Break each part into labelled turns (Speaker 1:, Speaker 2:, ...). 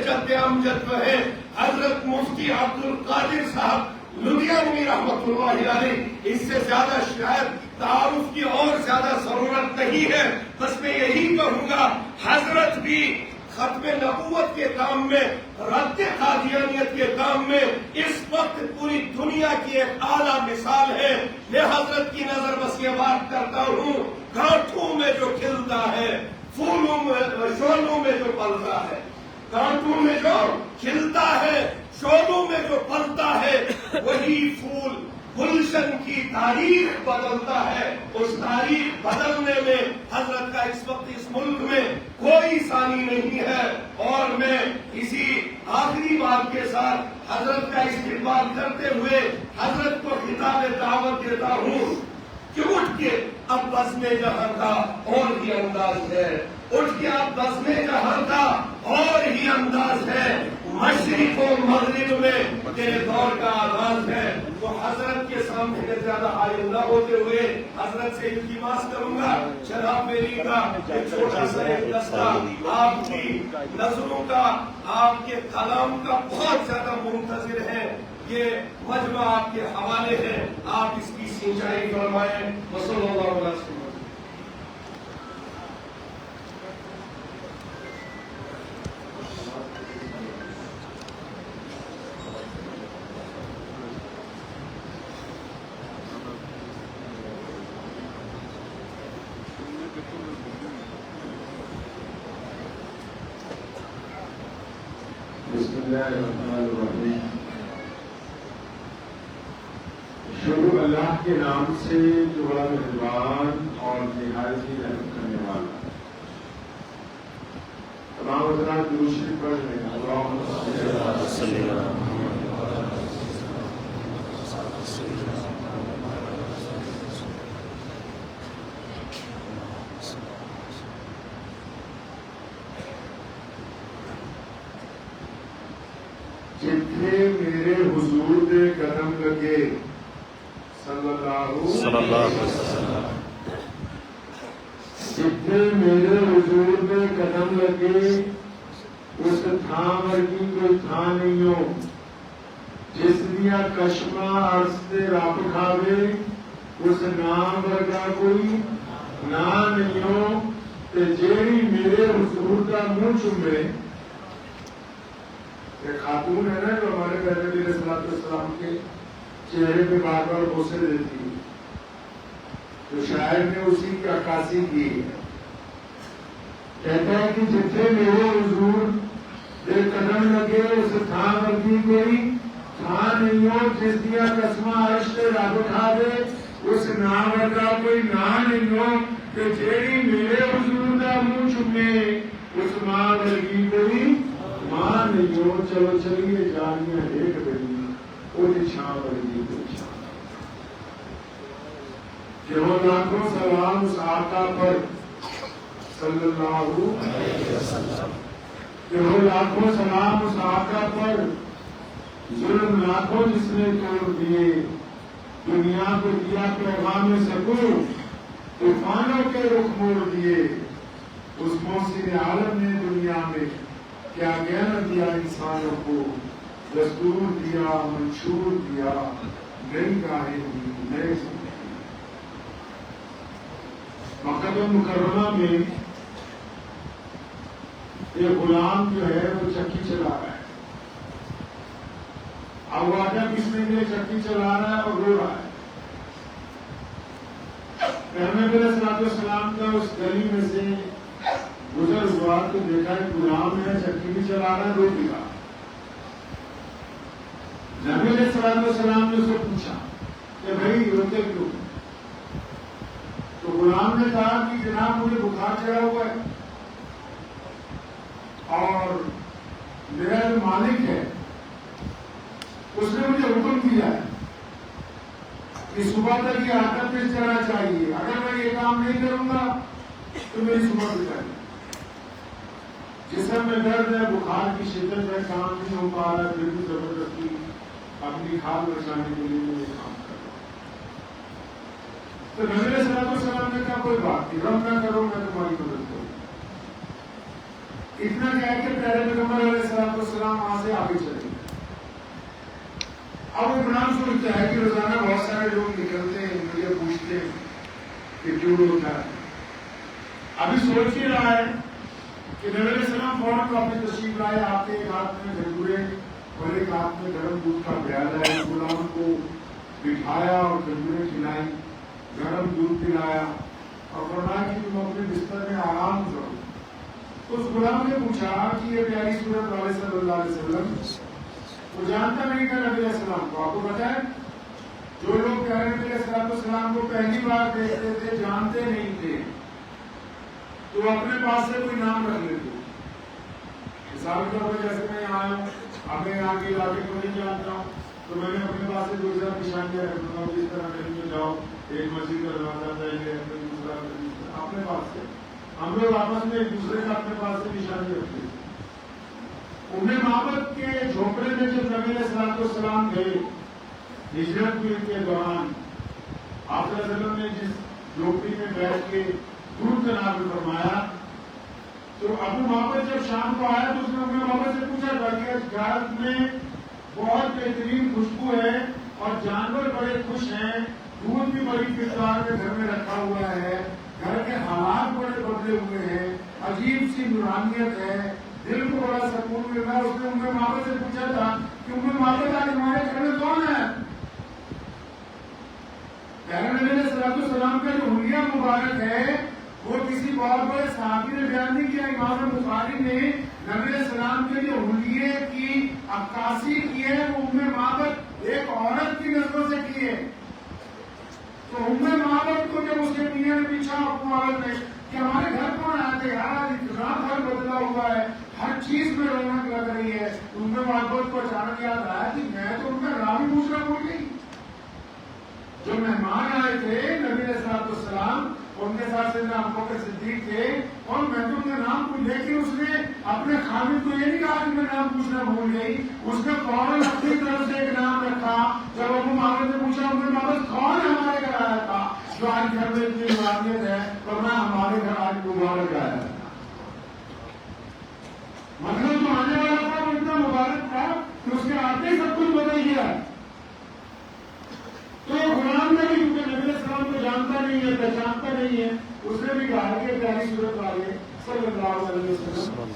Speaker 1: جد امجد جو ہے حضرت مفتی عبد القادر صاحب لدھیانوی رحمۃ اللہ علیہ، اس سے زیادہ شاید تعارف کی اور زیادہ ضرورت نہیں ہے. بس میں یہی کہوں گا، حضرت بھی ختم نبوت کے کام میں، رد قادیانیت کے کام میں اس وقت پوری دنیا کی ایک اعلیٰ مثال ہے. میں حضرت کی نظر بس یہ بات کرتا ہوں، گانٹھوں میں جو کھلتا ہے، پھولوں میں، شولوں میں جو پلتا ہے، گانٹھوں میں جو کھلتا ہے، شولوں میں جو پلتا ہے، وہی پھول گلشن کی تاریخ بدلتا ہے. اس تاریخ بدلنے میں حضرت کا اس وقت اس ملک میں کوئی ثانی نہیں ہے. اور میں اسی آخری بات کے ساتھ حضرت کا استقبال کرتے ہوئے حضرت کو خطاب دعوت دیتا ہوں کہ اٹھ کے اب بزم جہاں کا اور ہی انداز ہے، اٹھ کے اب بزم جہاں کا اور ہی انداز ہے. مشرق و مغرب میں تیرے دور کا آغاز ہے. تو حضرت کے سامنے میں زیادہ آئندہ ہوتے ہوئے حضرت سے التماس کروں گا، جناب میری کا ایک چھوٹا سا ایک دستہ آپ کی نظروں کا، آپ کے کلام کا بہت زیادہ منتظر ہے. یہ مجمع آپ کے حوالے ہے، آپ اس کی سینچائی فرمائیں. وصلی اللہ علیہ وسلم.
Speaker 2: بسم اللہ الرحمن الرحیم. شروع اللہ کے نام سے جو بڑا مہربان اور نہایت ہی رحم کرنے والا. تمام حضرات درود شریف پڑھ رہے ہیں. اللہم صلی علی جتنے میرے حضور دے قدم لگے صلی اللہ علیہ وسلم، جتنے میرے حضور دے قدم لگے اس تھان ورگی کوئی تھان نہیں ہو، جس دیا کشمہ عرض تے رب کھاوے اس نام ورگا کوئی نام نہیں ہو. تے جیڑی میرے حضور دا منہ چومے، ایک خاتون ہے نا جو ہمارے پہلے نبی علیہ السلام کے چہرے پہ بار بار بوسے دیتی ہے، تو شاعر نے اسی کی عکاسی کی ہے. کہتا ہے کہ جتنے میرے حضور دے قدم لگے اس تھان ورگی کوئی تھان نہیں ہو، جس دیا قسمہ عرش تے رب کھاوے اس نام ورگا کوئی نام نہیں ہو. کہ جیڑی میرے حضور دا منہ چومے اس ماں ورگی کوئی ماں نہیں ہو. چلو چلیے جانیاں ایک بڑی وہ چھاں ورگی کوئی چھاں. کہ وہ لاکھوں سلام اس آقا پر صلی اللہ علیہ وسلم، کہ وہ لاکھوں سلام اس آقا پر، ظلم لاکھوں جس نے توڑ دیے، دنیا کو دیا پیغام سکون، طوفانوں کے رخ موڑ دیے. اس محسن عالم نے دنیا میں کیا گہنا دیا انسانوں کو، دستور دیا، منشور دیا، نئی راہیں دی، نئے زندگی. مکہ مکرمہ میں یہ غلام جو ہے وہ چکی چلا رہا ہے. اب وہ آجا کس نے یہ چکی چلا رہا ہے اور رو رہا ہے. پیغمبر علیہ السلام کا اس گلی میں سے گزر ہوا تو دیکھا ہے غلام ہے، چکی بھی چلا رہا ہے، رو بھی رہا. نبی علیہ السلام نے اس کو پوچھا کہ بھائی روتے کیوں؟ تو غلام نے کہا کہ جناب مجھے بخار چڑھا ہوا ہے اور میرا جو مالک ہے اس نے مجھے حکم دیا ہے کہ صبح تک یہ عادت پہ چڑھنا چاہیے، اگر میں یہ کام نہیں کروں گا تو میری صبح پہ چاہیے. جسم میں درد ہے، بخار کی شدت ہے، کام نہیں ہو پا رہا ہے، پھر بھی زبردستی اپنی کھال بچانے کے لیے میں یہ کام کر رہا ہوں. تو نبی علیہ السلام نے کہا کوئی بات نہیں، غم نہ کرو، میں تمہاری مدد کروں. اتنا کہہ کے پیارے پیغمبر علیہ اب عمران سوچتا ہے کہ روزانہ بہت سارے لوگ نکلتے ہیں مجھے پوچھتے ہیں کہ کیوں روتا ہے. ابھی سوچ ہی رہا ہے کہ نبی علیہ السلام فوراً تو اپنی تشریف لائے, آپ کے ایک ہاتھ میں کھجورے اور ایک ہاتھ میں گرم دودھ کا پیالہ ہے. غلام کو بٹھایا اور کھجورے کھلائی, گرم دودھ پلایا اور فرمایا کہ تم اپنے بستر میں آرام کرو. تو اس غلام نے پوچھا کہ یہ پیاری صورت والے صلی اللہ علیہ وسلم, وہ جانتا نہیں تھا نبی علیہ السلام کو. آپ کو پتا ہے جو لوگ پیارے نبی علیہ السلام کو پہلی بار دیکھتے تھے جانتے نہیں تھے تو اپنے پاس سے کوئی نام رکھ لیتے. مثال کے طور پر جیسے میں یہاں آیا ہوں, اب میں یہاں کے علاقے کو نہیں جانتا ہوں تو میں نے اپنے پاس سے دوسرا نشانیاں رکھتا ہوں. جس طرح کہیں میں جاؤ ایک مسجد کا دروازہ پہلے دوسرا اپنے پاس سے, ہم لوگ آپس میں ایک دوسرے کا اپنے پاس سے نشانی رکھتے ہیں. انہیں محبت کے جھوپڑے میں جب نبی علیہ السلام گئے ہجرت کے دوران, آپ صلی اللہ علیہ وسلم نے جس جھوپڑی میں بیٹھ کے دودھ کا نازل فرمایا تو ابو محمد جب شام کو آیا تو اس نے اپنے محمد سے پوچھا تھا کہ گھر میں بہت بہترین خوشبو ہے اور جانور بڑے خوش ہیں, دودھ بھی بڑی مقدار میں گھر میں رکھا ہوا ہے, گھر کے حالات بڑے بدلے ہوئے ہیں, عجیب سی نورانیت ہے, دل کو بڑا سکون مل رہا ہے. اس نے اپنے محمد سے پوچھا تھا کہ اپنے محمد آج ہمارے گھر میں کون ہے؟ پیارے نبی علیہ السلام کا جو حلیہ مبارک ہے وہ کسی بہت بڑے صحابی نے بیان نہیں کیا. امام بخاری نے نبی علیہ السلام کے جو حلیے کی عکاسی کی ہے وہ محبت ایک عورت کی نظروں سے کی ہے. تو محبت کو جب اس کے میاں نے پوچھا محبت نے کہ ہمارے گھر کون آتے یار, انتظام گھر بدلا ہوا ہے, ہر چیز میں رونق لگ رہی ہے. محبت کو اچانک یاد آیا کہ میں تو ان کا نام ہی پوچھنا بھول گئی. جو مہمان آئے تھے نبی علیہ السلام ان کے ساتھ سیدنا ابوبکر صدیق تھے اور میں تو ان کا نام پوچھ, لیکن اس نے اپنے خامد کو یہ نہیں کہا کہ میں نام پوچھنا بھول گئی. اس نے فوراً اپنی طرف سے ایک نام رکھا. جب ابو محمد نے پوچھا ان محمد کون ہمارے گھر آیا تھا جو آج گھر میں اتنی مبارکت ہے, تو میں ہمارے گھر آج مبارک آیا تھا. مطلب جو آنے والا تھا وہ اتنا مبارک تھا کہ اس کے آتے سب کچھ بدل گیا. تو غلام نے بھی کیونکہ نبی علیہ السلام کو جانتا نہیں ہے, پہچانتا نہیں ہے, اس نے بھی کہا کہ پیاری صورت والے صلی اللہ علیہ وسلم,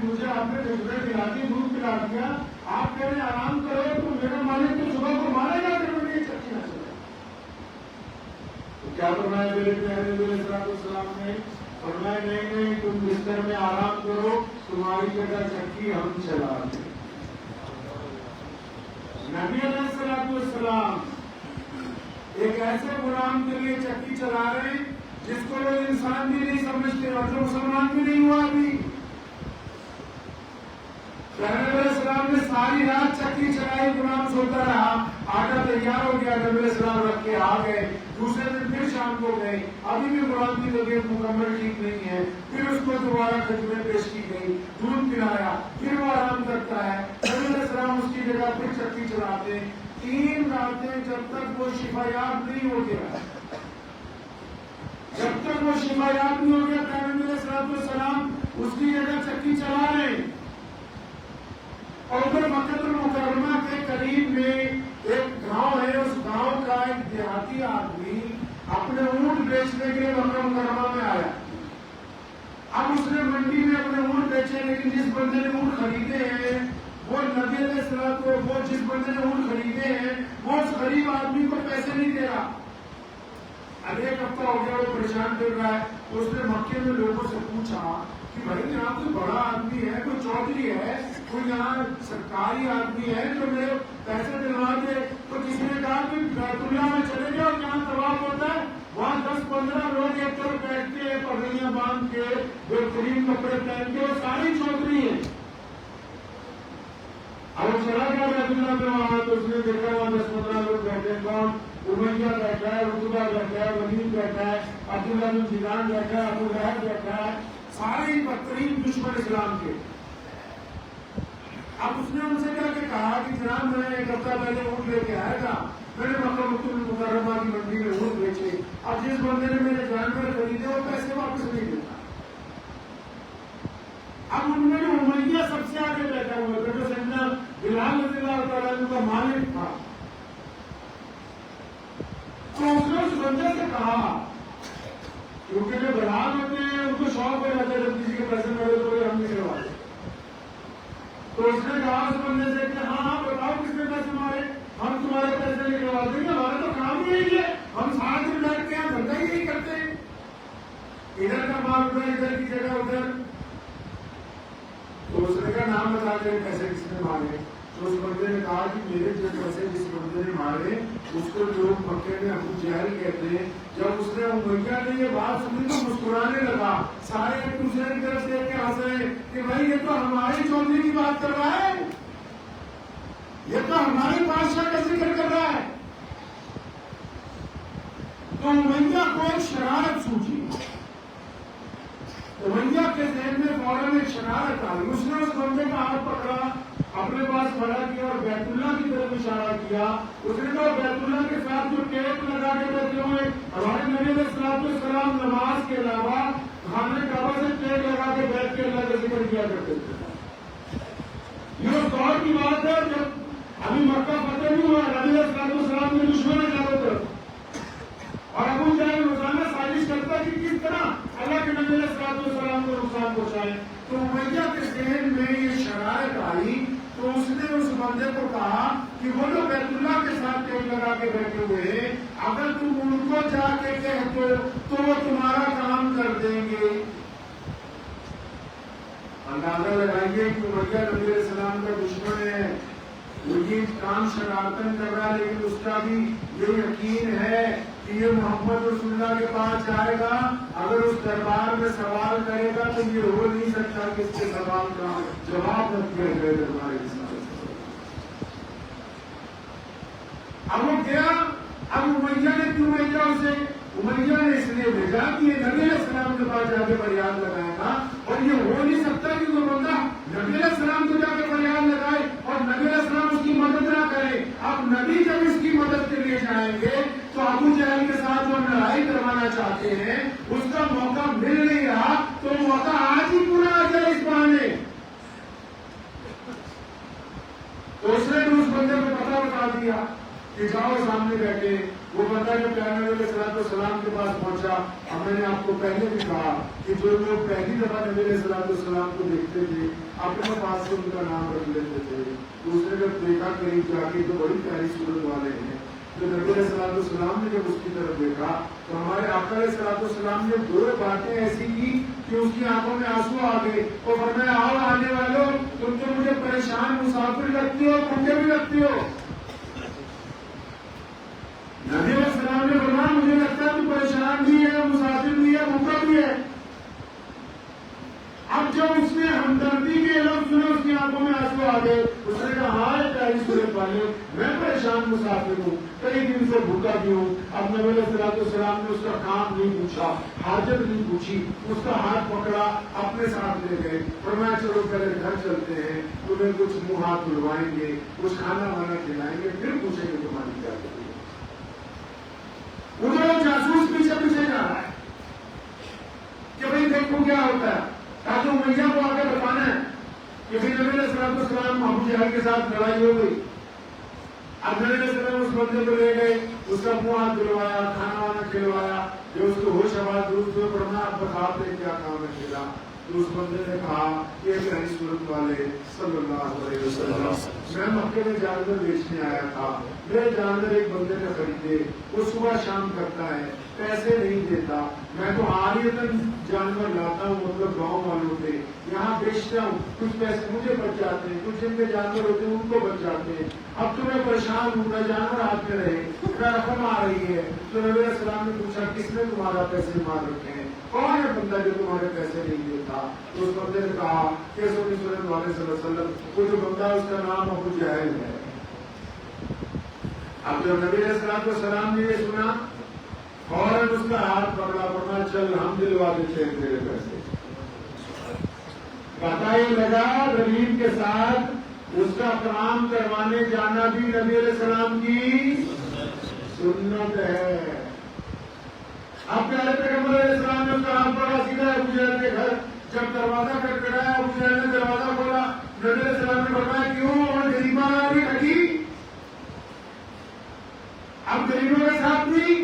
Speaker 2: مجھے آپ نے کھجورے کھلا دی, دودھ پلا دیا, آپ کہہ رہے آرام کرو تو میرا مالک تو صبح کو مارے گا کہ مجھے یہ چکی نہ چلے. تو کیا فرمایا میرے پیارے نبی علیہ السلام نے؟ فرمایا نہیں نہیں, تم بستر میں آرام کرو, تمہاری جگہ چکی ہم چلا دیں. نبی علیہ السلام ایک ایسے غلام کے لیے چکی چلا رہے ہیں جس کو لوگ انسان بھی نہیں سمجھتے اور جو مسلمان بھی نہیں ہوا ابھی. نبی علیہ السلام نے ساری رات چکی چلائی, غلام سوتا رہا, آٹا تیار ہو گیا, نبی علیہ السلام رکھ کے آ گئے. دوسرے دن پھر شام کو گئے, ابھی بھی غلام کی طبیعت مکمل ٹھیک نہیں ہے. پھر اس کو دوبارہ کھجوریں پیش کی گئی, دودھ پلایا, پھر وہ آرام کرتا ہے. نبی علیہ السلام اس کی جگہ پھر چکی چلاتے. 3 راتیں جب تک وہ شفایاب نہیں ہو گیا, جب تک وہ شفایاب نہیں ہو گیا, نبی علیہ السلام اس کی جگہ چکی چلا رہے. اور پھر مکہ المکرمہ کے قریب میں ایک گاؤں ہے, اس گاؤں کا ایک دیہاتی آدمی اپنے اونٹ بیچنے کے لیے مکہ مکرمہ میں آیا. اب اس نے منڈی میں اپنے اونٹ بیچے, لیکن جس بندے نے اونٹ خریدے ہیں وہ نبی علیہ السلام کو, وہ جس بندے نے اونٹ خریدے ہیں وہ اس غریب آدمی کو پیسے نہیں دے رہا. اب ایک ہفتہ ہو گیا, وہ پریشان کر رہا ہے. اس نے مکے میں لوگوں سے پوچھا کہ بھائی یہاں کوئی بڑا آدمی ہے, کوئی چودھری ہے, کوئی یہاں سرکاری آدمی ہے جو میرے پیسے دلوا دے. تو کسی نے کہا کہ بیت اللہ میں چلے جاؤ, جہاں طواف ہوتا ہے وہاں 10-15 لوگ ایک طرف بیٹھتے ہیں پگڑیاں باندھ کے, بہترین کپڑے پہن کے, وہ ساری چودھری ہیں. اب وہ چلا گیا بیت اللہ میں, وہاں تو اس نے دیکھا وہاں 10-15 لوگ بیٹھے. کون؟ امیہ بیٹھا ہے, عتبہ بیٹھا ہے, ولید بیٹھا ہے, عبداللہ بن جنان بیٹھا ہے, ابو لہب بیٹھا ہے, سارے بدترین دشمن اسلام کے. اب اس نے ان سے کہا کہ جناب میں ایک ہفتہ پہلے اونٹ لے کے آیا تھا, میں نے مکہ المکرمہ کی منڈی میں اونٹ بیچے, اب جس بندے نے میرے جانور خریدے وہ پیسے واپس نہیں دیتا. اب ان میں جو امیہ سب سے آگے بیٹھا ہوا تھا, جو سیدنا بلال رضی اللہ تعالیٰ عنہ کا مالک تھا, بندے سے کہا، کیونکہ جو برہان ہوتے ہیں ان کو شوق ہو جاتا ہے جب کسی کے پیسے ملے تو ہم نہیں کرواتے، تو اس نے کہا اس بندے سے کہ ہاں ہاں بتاؤ کس نے پیسے مارے، ہم تمہارے پیسے نہیں کروا دیں گے، ہمارا تو کام ہی نہیں ہے، ہم ساتھ میں بیٹھتے ہیں دھندا ہی نہیں کرتے، ادھر کا مال ادھر، ادھر کی جگہ ادھر۔ تو اس نے کہا نام بتا دے پیسے کس نے مارے، تو اس بندے نے کہا کہ میرے جو پیسے جس بندے نے مارے اس کو لوگ مکے میں ابو جہل کہتے ہیں۔ جب اس نے امیہ نے یہ بات سنی تو مسکرانے لگا، سارے ایک دوسرے کی طرف دیکھ کے ہنس رہے کہ بھائی یہ تو ہماری چودھری کی بات کر رہا ہے، یہ تو ہمارے بادشاہ کا ذکر کر رہا ہے۔ تو امیہ کو ایک شرارت سوچی، امیہ کے ذہن میں فوراً ایک شرارت آئی، اس نے اس بندے کا ہاتھ پکڑا، اپنے پاس کھڑا کیا اور بیت اللہ کی طرف اشارہ کیا۔ اس نے کہا بیت اللہ کے ساتھ جو ٹیپ لگا کے بیٹھے ہوئے ہمارے نبی علیہ السلام نماز کے علاوہ خانہ کعبہ سے ٹیپ لگا کے بیٹھ کے اللہ کا ذکر کیا کرتے تھے۔ یہ اس دور کی بات ہے جب ابھی مکہ فتح نہیں ہوا، نبی علیہ السلام نے دشمن ہے چاروں طرف، اور ابو جہل روزانہ سازش کرتا کہ کس طرح اللہ کے نبی علیہ السلام کو نقصان پہنچائے۔ تو امیہ کے ذہن میں یہ شرارت آئی، تو اس نے اس بندے کو کہا کہ وہ لوگ بیت اللہ کے ساتھ ٹیپ لگا کے بیٹھے ہوئے ہیں، اگر تم ان کو جا کے کہہ دو تو وہ تمہارا کام کر دیں گے۔ اندازہ لگائیے کہ امیہ نبی علیہ السلام کا دشمن ہے، وہ یہ کام شرارتن کر رہا ہے، لیکن اس کا بھی یہ یقین ہے کہ یہ محمد رسول اللہ کے پاس جائے گا، اگر اس دربار میں سوال کرے گا تو یہ ہو نہیں سکتا کہ اس کے سوال کا جواب نہ دیا جائے دربار کے سامنے۔ اب وہ گیا، اب امیہ نے کیوں بھیجا اسے؟ امیہ نے اس لیے بھیجا کہ یہ نبی علیہ السلام کے پاس جا کے فریاد لگائے گا، اور یہ ہو نہیں سکتا کہ وہ بندہ نبی علیہ السلام کو جا کے فریاد لگائے اور نبی علیہ السلام اس کی مدد نہ کرے۔ اب نبی جب اس کی مدد کے لیے جائیں گے تو ابو جہل کے ساتھ جو لڑائی کروانا چاہتے ہیں اس کا موقع مل نہیں رہا، تو موقع آج ہی پورا آ جائے اس بہانے۔ تو اس نے بھی اس بندے کو پتہ بتا دیا کہ جاؤ سامنے بیٹھے۔ وہ بندہ جو پیارے نبی علیہ السلام کے پاس پہنچا، اور میں نے آپ کو پہلے بھی کہا کہ جو لوگ پہلی دفعہ نبی علیہ السلام کو دیکھتے تھے اپنے پاس سے ان کا نام رکھ لیتے تھے، دوسرے جب دیکھا قریب جا کے تو بڑی پیاری صورت والے ہیں۔ تو نبی علیہ السلام نے جب اس کی طرف دیکھا تو ہمارے آقا علیہ السلام نے دو باتیں ایسی کی کہ اس کی آنکھوں میں آنسو آ گئے، اور فرمایا آؤ آنے والوں، تم تو مجھے پریشان مسافر لگتی ہو، بھوکے بھی لگتی ہو۔ نبی علیہ السلام نے فرمایا مجھے لگتا ہے تو پریشان بھی ہے، مسافر بھی ہے، بھوکا بھی ہے۔ اب جب اس نے ہمدردی کے لفظ سنے اس کی آنکھوں میں آنسو آ گئے، اس نے کہا ہاں پیاری صورت والے، میں پریشان مسافر ہوں، کئی دن سے بھوکا بھی ہوں۔ اب نبی علیہ السلام نے اس کا کام نہیں پوچھا، حاجت نہیں پوچھی، اس کا ہاتھ پکڑا، اپنے ساتھ لے گئے، فرمایا چلو پہلے گھر چلتے ہیں، تمہیں کچھ منہ ہاتھ دھلوائیں گے، کچھ کھانا وانا کھلائیں گے، پھر پوچھیں گے تمہاری کیا کریں۔ ادھر جاسوس پیچھے پیچھے جا رہا ہے کہ بھائی دیکھو کیا ہوتا ہے، تاکہ امیہ کو آگے بتانا ہے کہ نبی علیہ السلام ابو جہل کے ساتھ لڑائی ہو گئی۔ اب نبی علیہ السلام اس بندے کو لے گئے، اس کا منہ ہاتھ دھلوایا، کھانا وانا کھلوایا، جو اس کو ہوش آواز درست ہوئے پڑھنا اب بتا دیں کیا کام ہے کھلا۔ تو اس بندے نے کہا کہ پیاری صورت والے صلی اللہ علیہ وسلم، میں مکے میں جانور بیچنے آیا تھا، میرے جانور ایک بندے نے خریدے، وہ صبح شام کرتا ہے، پیسے نہیں دیتا، میں تو عاریتاً جانور لاتا ہوں، مطلب گاؤں والوں سے یہاں بیچتا ہوں، کچھ پیسے مجھے بچ جاتے ہیں، کچھ جن کے جانور ہوتے ہیں ان کو بچ جاتے ہیں، اب تو میں پریشان ہوں، میں جانور ہاتھ میں رہے، میرا رقم آ رہی ہے۔ تو نبی علیہ السلام نے پوچھا کس نے تمہارا پیسے مار رکھے ہیں، کون ہے بندہ جو تمہارے پیسے نہیں دیتا؟ تو اس بندے نے کہا کہ سنی سنت والے صلی اللہ علیہ وسلم، وہ جو بندہ اس کا نام ابو جہل ہے۔ اب جب نبی علیہ السلام نے یہ سنا فوراً اس کا ہاتھ پکڑا، فرمایا چل ہم دلوا دیتے ہیں تیرے پیسے۔ پتہ ہی لگا غریب کے ساتھ اس کا کام کروانے جانا بھی نبی علیہ السلام کی سنت ہے۔ اب پیارے پیغمبر علیہ السلام نے اس کا ہاتھ پکڑا، سیدھا ابو جہل کے گھر، جب دروازہ کھٹکھٹایا ابو جہل نے دروازہ کھولا، نبی علیہ السلام نے فرمایا کیوں اور غریبان آ رہی ٹھگی؟ اب غریبوں کے ساتھ بھی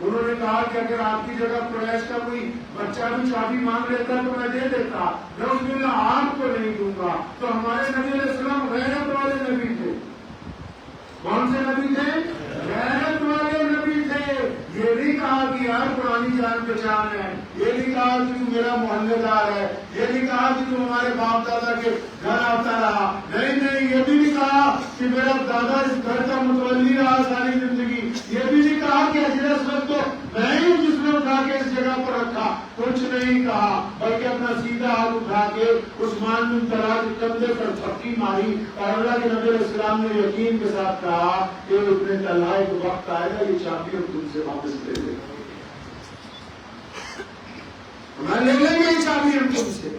Speaker 2: انہوں نے کہا کہ اگر آپ کی جگہ قریش کا کوئی بچہ بھی چابی مانگ لیتا تو میں دے دیتا, میں اس میں آپ کو نہیں دوں گا. تو ہمارے نبی علیہ السلام غیرت والے نبی تھے. کون سے نبی تھے؟ غیرت والے نبی تھے. یہ نہیں کہا کہ یار پرانی جان پہچان ہے, یہ نہیں کہا کہ تو میرا محلے دار ہے, یہ نہیں کہا کہ تو ہمارے باپ دادا کے گھر آتا رہا, نہیں, یہ بھی نہیں کہا کہ میرا دادا اس گھر کا متولی رہا ساری زندگی, یہ بھی نہیں کہا کہ حجر اسود کو میں ہی جس نے اٹھا کے اس جگہ پر رکھا, کچھ نہیں کہا, بلکہ اپنا سیدھا ہاتھ اٹھا کے عثمان بن طلحہ کے کندھے پر تھپکی ماری اور اللہ کے نبی علیہ السلام نے یقین کے ساتھ کہا کہ ابن طلحہ ایک وقت آئے گا یہ چابی ہم تم سے واپس لے لیں گے, ہمیں لے لیں گے یہ چابی ہم تم سے.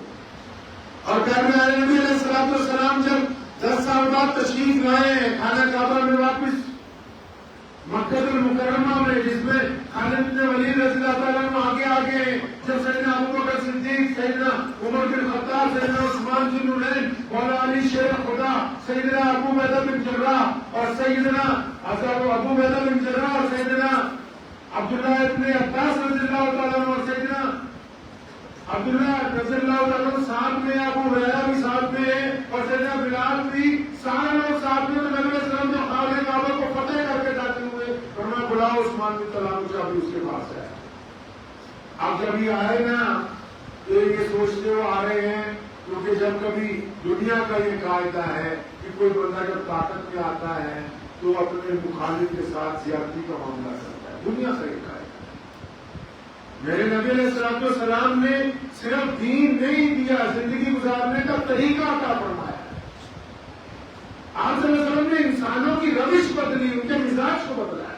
Speaker 2: اور گھر میں آئے نبی علیہ السلام جب 10 سال بعد تشریف لائے خانہ کعبہ میں واپس مکہ المکرمہ میں, جس میں خالد بن ولید رضی اللہ تعالیٰ عنہ آگے جب سیدنا ابوبکر صدیق, سیدنا عمر بن خطاب, سیدنا عثمان بن نورین, مولا علی شیر خدا, سیدنا ابو عبیدہ بن جراح اور سیدنا عبداللہ ابن عباس رضی اللہ تعالیٰ عنہ اور سیدنا عبداللہ رضی اللہ تعالیٰ عنہ ساتھ میں, ابو ہریرہ بھی ساتھ میں اور سیدنا بلال بھی سارے لوگ ساتھ میں. تو نبی علیہ السلام جو خانہ کعبہ کو فتح کر کے جاتے ہوئے فرمایا بلاؤ عثمان بن طلحہ کو, چابی اس کے پاس ہے. اب جب یہ آئے نا تو یہ سوچتے ہو آ رہے ہیں, کیونکہ جب کبھی دنیا کا یہ قاعدہ ہے کہ کوئی بندہ جب طاقت میں آتا ہے تو اپنے مخالف کے ساتھ زیادتی کا معاملہ کرتا ہے, دنیا کا یہ قاعدہ. میرے نبی علیہ السلام نے صرف دین نہیں دیا, زندگی گزارنے کا طریقہ عطا فرمایا. آپ صلی اللہ علیہ وسلم نے انسانوں کی روش بدلی, ان کے مزاج کو بدلا ہے.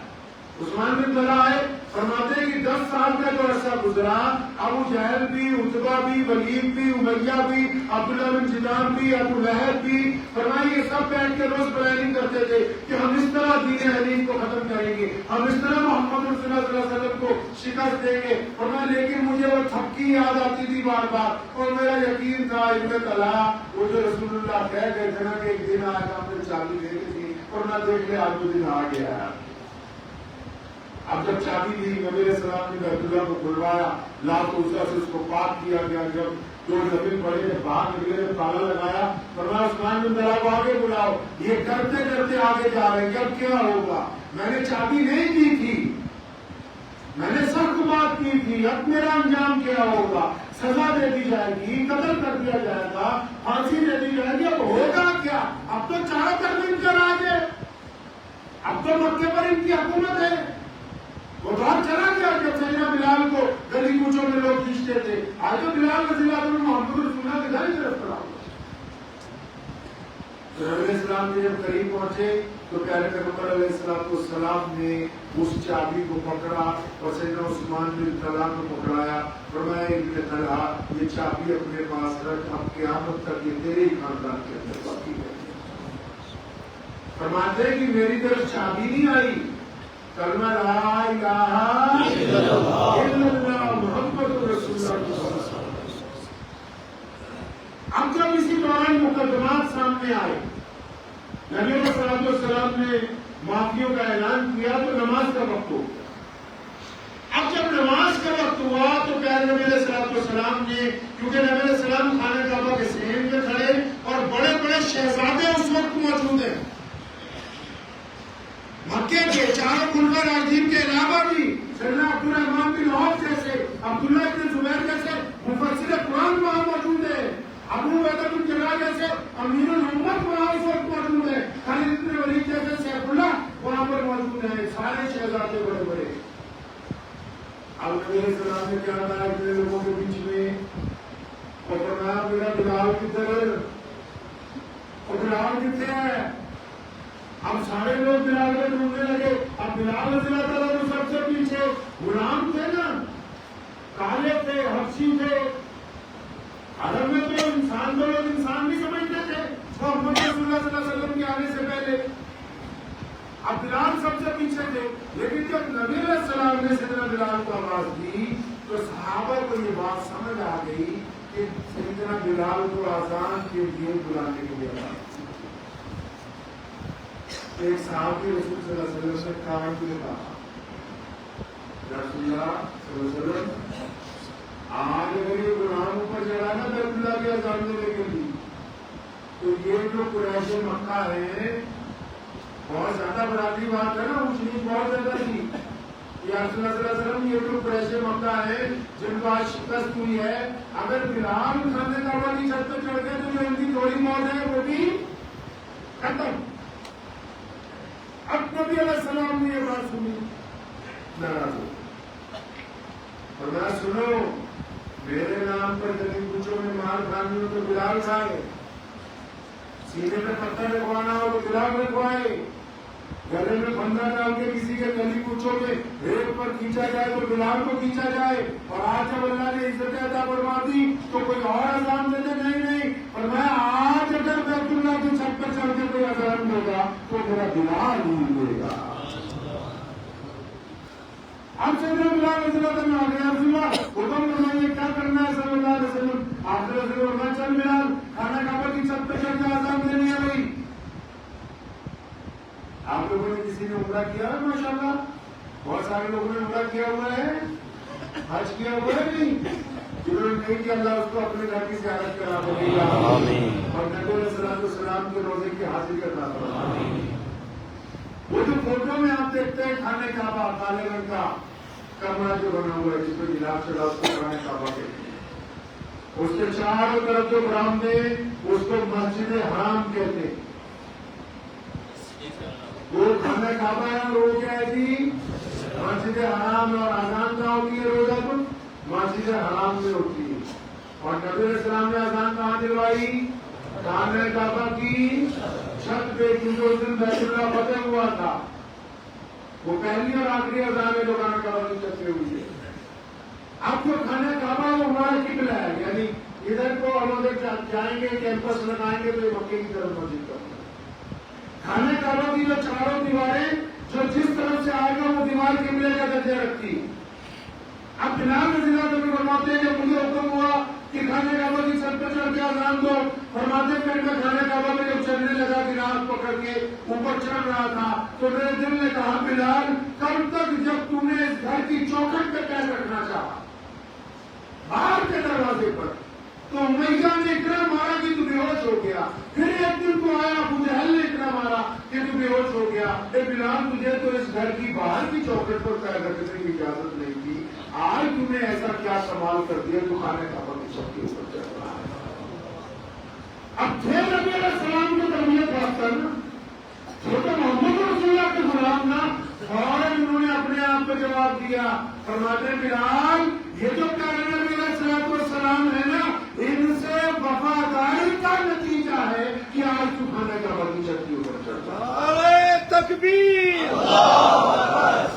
Speaker 2: عثمان بن طلحہ آئے, فرماتے ہیں کہ 10 سال کا جو عرصہ گزرا, ابو جہل بھی, عتبہ بھی, ولید بھی, امیہ بھی, عبداللہ بن جدعان بھی, ابو لہب بھی, فرمایا یہ سب بیٹھ کے روز پلاننگ کرتے تھے کہ ہم اس طرح دین حنیف کو ختم کریں گے, ہم اس طرح محمد رسول اللہ صلی اللہ علیہ وسلم کو شکست دیں گے. فرمایا لیکن مجھے وہ تھپکی یاد آتی تھی بار بار, اور میرا یقین تھا ابن طلحہ وہ جو رسول اللہ کہہ گئے تھے نا کہ ایک دن آئے گا, ہم نے چابی دے دی تھی, اور نہ دیکھ لے آج وہ دن آ گیا ہے. اب جب چابی دی نبی علیہ السلام نے بیت اللہ کو کھلوایا, لات عزا سے اس کو پاک کیا گیا, جب 2 نبی پڑے نے باہر نکلے نے تالا لگایا, فرمایا عثمان بن طلحہ کو آگے بلاؤ, یہ کرتے کرتے آگے جا رہے ہیں, اب کیا ہوگا, میں نے چابی نہیں دی تھی, میں نے سخت بات کی تھی, اب میرا انجام کیا ہوگا, سزا دے دی جائے گی, قتل کر دیا جائے گا, پھانسی دے دی جائے گی, اب ہوگا کیا, اب تو چاروں طرف ان کا راج ہے, اب تو مکے پر ان کی حکومت ہے. وہ دور چلا گیا جب سیدنا بلال کو گلی کوچوں میں لوگ کھینچتے تھے, آج تو بلال رضی اللہ عنہ محمد رسول اللہ کے گھر ہی طرف پڑا ہوا. تو نبی علیہ السلام کے جب قریب پہنچے تو پیارے پیغمبر علیہ السلام نے اس چابی کو پکڑا اور سیدنا عثمان بن طلحہ کو پکڑایا. فرمایا ابن طلحہ یہ چابی اپنے پاس رکھ, اب قیامت تک یہ تیرے ہی خاندان کے اندر باقی ہے. فرماتے ہیں کہ میری طرف چابی نہیں آئی, کلمہ لا الہ الا اللہ محمد رسول اللہ. اب جب اسی دوران مقدمات سامنے آئے, نبی علیہ السلام نے معافیوں کا اعلان کیا تو نماز کا وقت ہو گیا. اب جب نماز کا وقت ہوا تو پیارے نبی علیہ السلام نے, کیونکہ نبی علیہ السلام خانہ کعبہ کے صحن میں کھڑے اور بڑے بڑے شہزادے اس وقت موجود ہیں, مکے کے چاروں خلفاء راشدین کے علاوہ بھی سیدنا عبد الرحمن بن عوف جیسے, عبداللہ بن زبیر جیسے مفسر قرآن وہاں موجود ہے, ابو عبیدہ بن جراح جیسے امیر الامت وہاں اس وقت موجود ہے, خالد بن ولید جیسے سیف اللہ وہاں پر موجود ہیں, سارے شہزادے بڑے بڑے. اب نبی علیہ السلام نے کیا کہا اتنے لوگوں کے بیچ میں, اور فرمایا میرا بلال کدھر, اور بلال کتنے ہے. اب سارے لوگ بلال کو ڈھونڈنے لگے. اب بلال رضی اللہ تعالیٰ تو سب سے پیچھے, غلام تھے نا, کالے تھے, حبشی تھے, عرب میں تو انسان کو لوگ انسان بھی سمجھتے تھے محمد رسول اللہ صلی اللہ علیہ وسلم کے آنے سے پہلے. اب بلال سب سے پیچھے تھے, لیکن جب نبی علیہ السلام نے سیدنا بلال کو آواز دی تو صحابہ کو یہ بات سمجھ آ گئی کہ سیدنا بلال کو آزان کے لیے بلانے کے لیے آیا. ایک صحابی رسول صلی اللہ علیہ وسلم نے کہا رسول اللہ صلی اللہ علیہ وسلم آج اگر یہ غلام اوپر چڑھا نا بیت اللہ کی اذان دینے کے لیے تو یہ جو قریش مکہ ہے بہت زیادہ برادری بات ہے نا، اونچ نیچ بہت زیادہ تھی. یا رسول اللہ صلی اللہ علیہ وسلم یہ جو قریش مکہ ہے جن کو آج شکست ہوئی ہے، اگر بلال خانہ کعبہ کی چھت پہ چڑھ گئے تو جو ان کی تھوڑی موت ہے وہ بھی ختم. اب نبی علیہ السلام نے یہ بات سنی، ناراض ہو اور میں سنو میرے نام پر گلی کوچوں میں مار کھانی ہو تو بلال کھائے، سینے پہ پتھر رکھوانا ہو تو بلال رکھوائے، گلے میں پھندا ڈال کے کسی کے گلی کوچوں میں ریت پر کھینچا جائے تو بلال کو کھینچا جائے. اور آج جب اللہ نے عزت عطا فرما دی تو کوئی اور اذان دے دے، نہیں اور میں آج اگر بیت اللہ کی چھت پر چڑھ کے کوئی اذان دے گا تو میرا بلال ہی دے گا. اب سیدنا بلال رضی اللہ عنہ آ گیا، حکم فرمائیے کیا کرنا ہے صلی اللہ علیہ وسلم. آپ نے رسول اللہ چل بلال خانہ کعبہ کی چھت پہ چڑھ کے اذان دینی ہے. بھائی آپ لوگوں نے کسی نے عمرہ کیا ہے؟ ماشاءاللہ بہت سارے لوگوں نے عمرہ کیا ہوا ہے، حج کیا ہوا ہے. نہیں جنہوں نے نہیں کیا اللہ اس کو اپنے گھر کی زیارت کرا دے گا اور نبی علیہ السلام کے روزے کی حاضری کرنا پڑا. وہ جو فوٹو میں آپ دیکھتے ہیں خانہ کعبہ کالے رنگ کا کمرہ جو بنا ہوا ہے جس پہ گلاف چڑھا اس کو خانہ کعبہ کہتے ہیں. اس کے چاروں طرف جو برآمدے اس کو مسجد حرام کہتے ہیں. وہ خانہ کعبہ ہے اور وہ کیا ہے جی مسجد حرام. اور اذان کہاں ہوتی ہے روزہ کو مسجد حرام میں ہوتی ہے. اور نبی علیہ السلام نے اذان کہاں دلوائی؟ خانہ کعبہ کی چھت پہ، کیونکہ اس دن بیت اللہ فتح ہوا تھا. وہ پہلی اور آخری اذان ہے جو خانہ کعبہ کی چھت پہ ہوئی ہے. اب جو خانہ کعبہ ہے وہ ہمارا قبلہ ہے، یعنی ادھر کو ہم ادھر جائیں گے کیمپس لگائیں گے تو یہ مکے کی طرف مسجد کا خانہ کعبہ کی جو چاروں دیواریں جو جس طرف سے آئے گا وہ دیوار قبلے کا درجہ رکھتی. اب بلال رضی اللہ عنہ فرماتے ہیں کہ مجھے حکم ہوا کہ خانہ کعبہ کی چھت پہ چڑھ کے اذان دو. فرماتے ہیں میں خانہ کعبہ میں جب چڑھنے لگا گلاس پکڑ کے اوپر چڑھ رہا تھا تو میرے دل نے کہا بلال کب تک جب تم نے اس گھر کی چوکھٹ پہ پیر رکھنا چاہا باہر کے دروازے پر تو امیہ نے اتنا مارا کہ تو بے ہوش ہو گیا. پھر ایک دن تو آیا ابو جہل نے اتنا مارا کہ تو بے ہوش ہو گیا. اے بلال تجھے تو اس گھر کی باہر کی چوکھٹ پر پیر رکھنے کی اجازت نہیں تھی، آج تم نے ایسا کیا کمال کر دیا تو خانہ کعبہ کی چھت کے اوپر چڑھ رہا ہے. اب تھے نبی علیہ السلام کی تربیت یافتہ نا، چھوٹے محمد رسول اللہ کے غلام نا، فوراً انہوں نے اپنے آپ کو جواب دیا. فرماتے ہیں بلال یہ جو پیارے نبی علیہ السلام ہے نا ان سے وفاداری کا نتیجہ ہے کہ آج تو خانہ کعبہ کی چھت کے اوپر چڑھتا ہے.
Speaker 1: نعرہ تکبیر، اسلام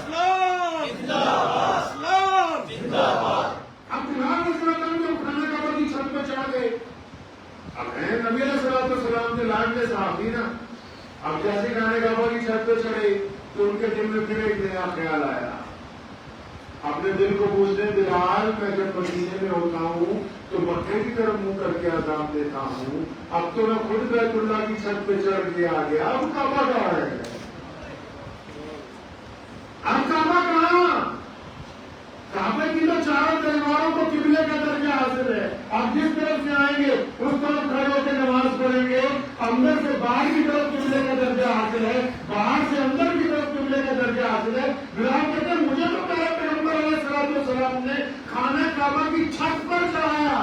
Speaker 1: اسلام زندہ باد.
Speaker 2: اب بلال رضی اللہ عنہ جب خانہ کعبہ کی چھت پہ چڑھ گئے، اب ہے نبی علیہ السلام کے لاڈلے صحابی نا، اب جیسے خانہ کعبہ کی چھت پہ چڑھے تو ان کے دل میں پھر ایک نیا خیال آیا. اپنے دل کو پوچھتے ہیں بلال میں جب مدینے میں ہوتا ہوں تو مکے کی طرف منہ کر کے اذان دیتا ہوں، اب تو میں خود بیت اللہ کی چھت پہ چڑھ کے آ گیا، اب کعبہ کہاں ہے؟ اب کعبہ کہاں؟ کعبے کی تو چاروں دیواروں کو قبلے کا درجہ حاصل ہے. آپ جس طرف سے آئیں گے اس طرف کھڑے ہو کے نماز پڑھیں گے. اندر سے باہر کی طرف قبلے کا درجہ حاصل ہے، باہر سے اندر کی طرف قبلے کا درجہ حاصل ہے. بلال کہتے ہیں مجھے تو پیارے پیغمبر علیہ السلام نے خانہ کعبہ کی چھت پر چڑھایا.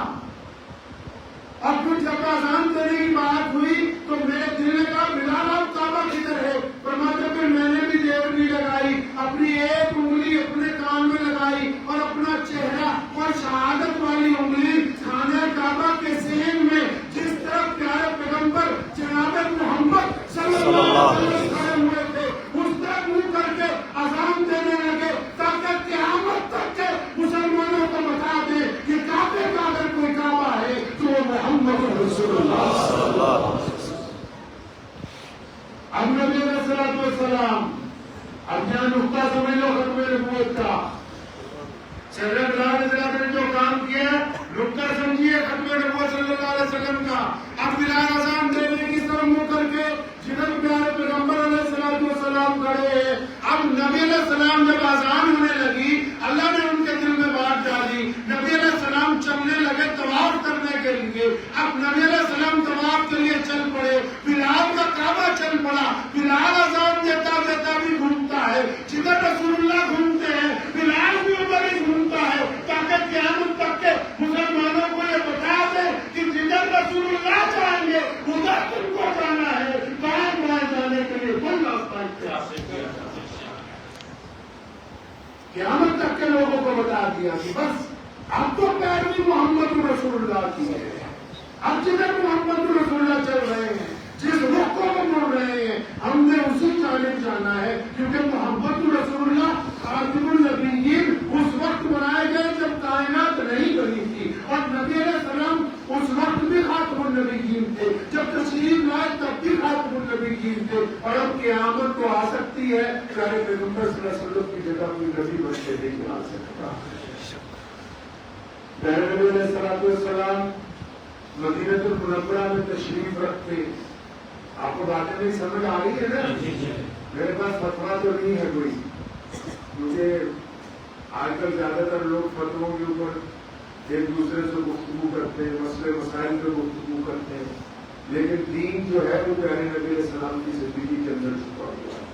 Speaker 2: اب پھر جب اذان دینے کی بات ہوئی تو میرے دل نے کہا بلال اب کعبہ کدھر ہے؟ فرماتے پھر میں نے بھی دیر نہیں لگائی، اپنی ایک انگلی اپنے کان میں لگائی اور اپنا چہرہ اور شہادت والی انگلی خانہ کعبہ کے سین میں جس طرف پیارے پیغمبر جناب محمد صلی اللہ علیہ وسلم کھڑے ہوئے تھے اس طرف منہ کر کے اذان دینے لگے تاکہ قیامت تک کے مسلمانوں کو بتا دے کہ کعبے کا اگر کوئی کعبہ ہے تو وہ محمد رسول اللہ صلی اللہ علیہ وسلم. اب نبی علیہ السلام اب یہاں نقطہ سمجھ لو ختم نبوت کا. سیدنا بلال رضی اللہ عنہ نے جو کام کیا نقطہ سمجھیے ختم نبوت صلی اللہ علیہ وسلم کا. اب بلال اذان دینے کی طرف منہ کر کے جنہوں پیارے پیغمبر علیہ السلام کھڑے ہیں. اب نبی علیہ السلام جب اذان ہونے لگی اللہ کے اب نبی علیہ السلام طواف کے لیے چل پڑے. بلال کا کعبہ چل پڑا. بلال اذان دیتا دیتا بھی گھومتا ہے. جدھر رسول اللہ گھومتے ہیں بلال بھی ادھر ہی گھومتا ہے تاکہ قیامت تک کے مسلمانوں کو یہ بتا دے کہ جدھر رسول اللہ جائیں گے ادھر تم کو جانا ہے. بائیں بائیں جانے کے لیے کوئی راستہ اختیار نہیں کیا. قیامت تک کے لوگوں کو بتا دیا کہ بس اب تو پیروی محمد رسول اللہ کی ہے. اب جدھر محمد رسول اللہ چل رہے ہیں جس رخ کو وہ مڑ رہے ہیں ہم نے اسی جانب جانا ہے کیونکہ محمد رسول اللہ خاتم النبیین اس وقت بنائے گئے جب کائنات نہیں بنی تھی اور نبی علیہ السلام اس وقت بھی خاتم النبیین تھے. جب تشریف لائے تب بھی خاتم النبیین تھے اور اب قیامت تو آ سکتی ہے پیارے پیغمبر صلی اللہ علیہ وسلم کی جگہ کوئی نبی بن کے نہیں آ سکتا. پیارے نبی علیہ السلام مدینہ المنورہ میں تشریف رکھتے. آپ کو باتیں نہیں سمجھ آ رہی ہے نا؟ میرے پاس فتوا تو نہیں ہے کوئی کیونکہ آج کل زیادہ تر لوگ فتووں کے اوپر ایک دوسرے سے گفتگو کرتے ہیں, مسئلے مسائل پہ گفتگو کرتے ہیں, لیکن دین جو ہے وہ پیارے نبی علیہ السلام کی زندگی کے اندر چھپا ہوا ہے.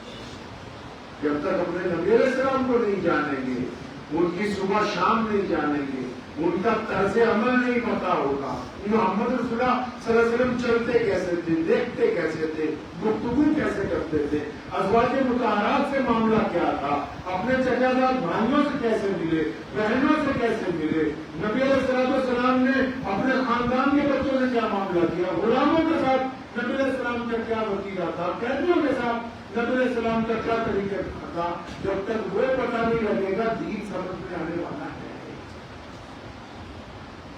Speaker 2: جب تک اپنے نبی علیہ السلام کو نہیں جانیں گے, ان کی صبح شام نہیں جانیں گے, ان کا طرز عمل نہیں پتا ہوگا, محمد رسول اللہ صلی اللہ علیہ وسلم چلتے کیسے تھے, دیکھتے کیسے تھے, گفتگو کیسے کرتے تھے, ازواج مطہرات سے معاملہ کیا تھا, اپنے چچا زاد بھائیوں سے کیسے ملے, بہنوں سے کیسے ملے, نبی علیہ السلام نے اپنے خاندان کے بچوں سے کیا معاملہ کیا, غلاموں کے ساتھ نبی علیہ السلام کا کیا وتیرہ تھا, قیدیوں کے ساتھ نبی علیہ السلام کا کیا طریقہ تھا. جب تک وہ پتہ نہیں لگے گا دین سمجھ میں آنے والا ہے.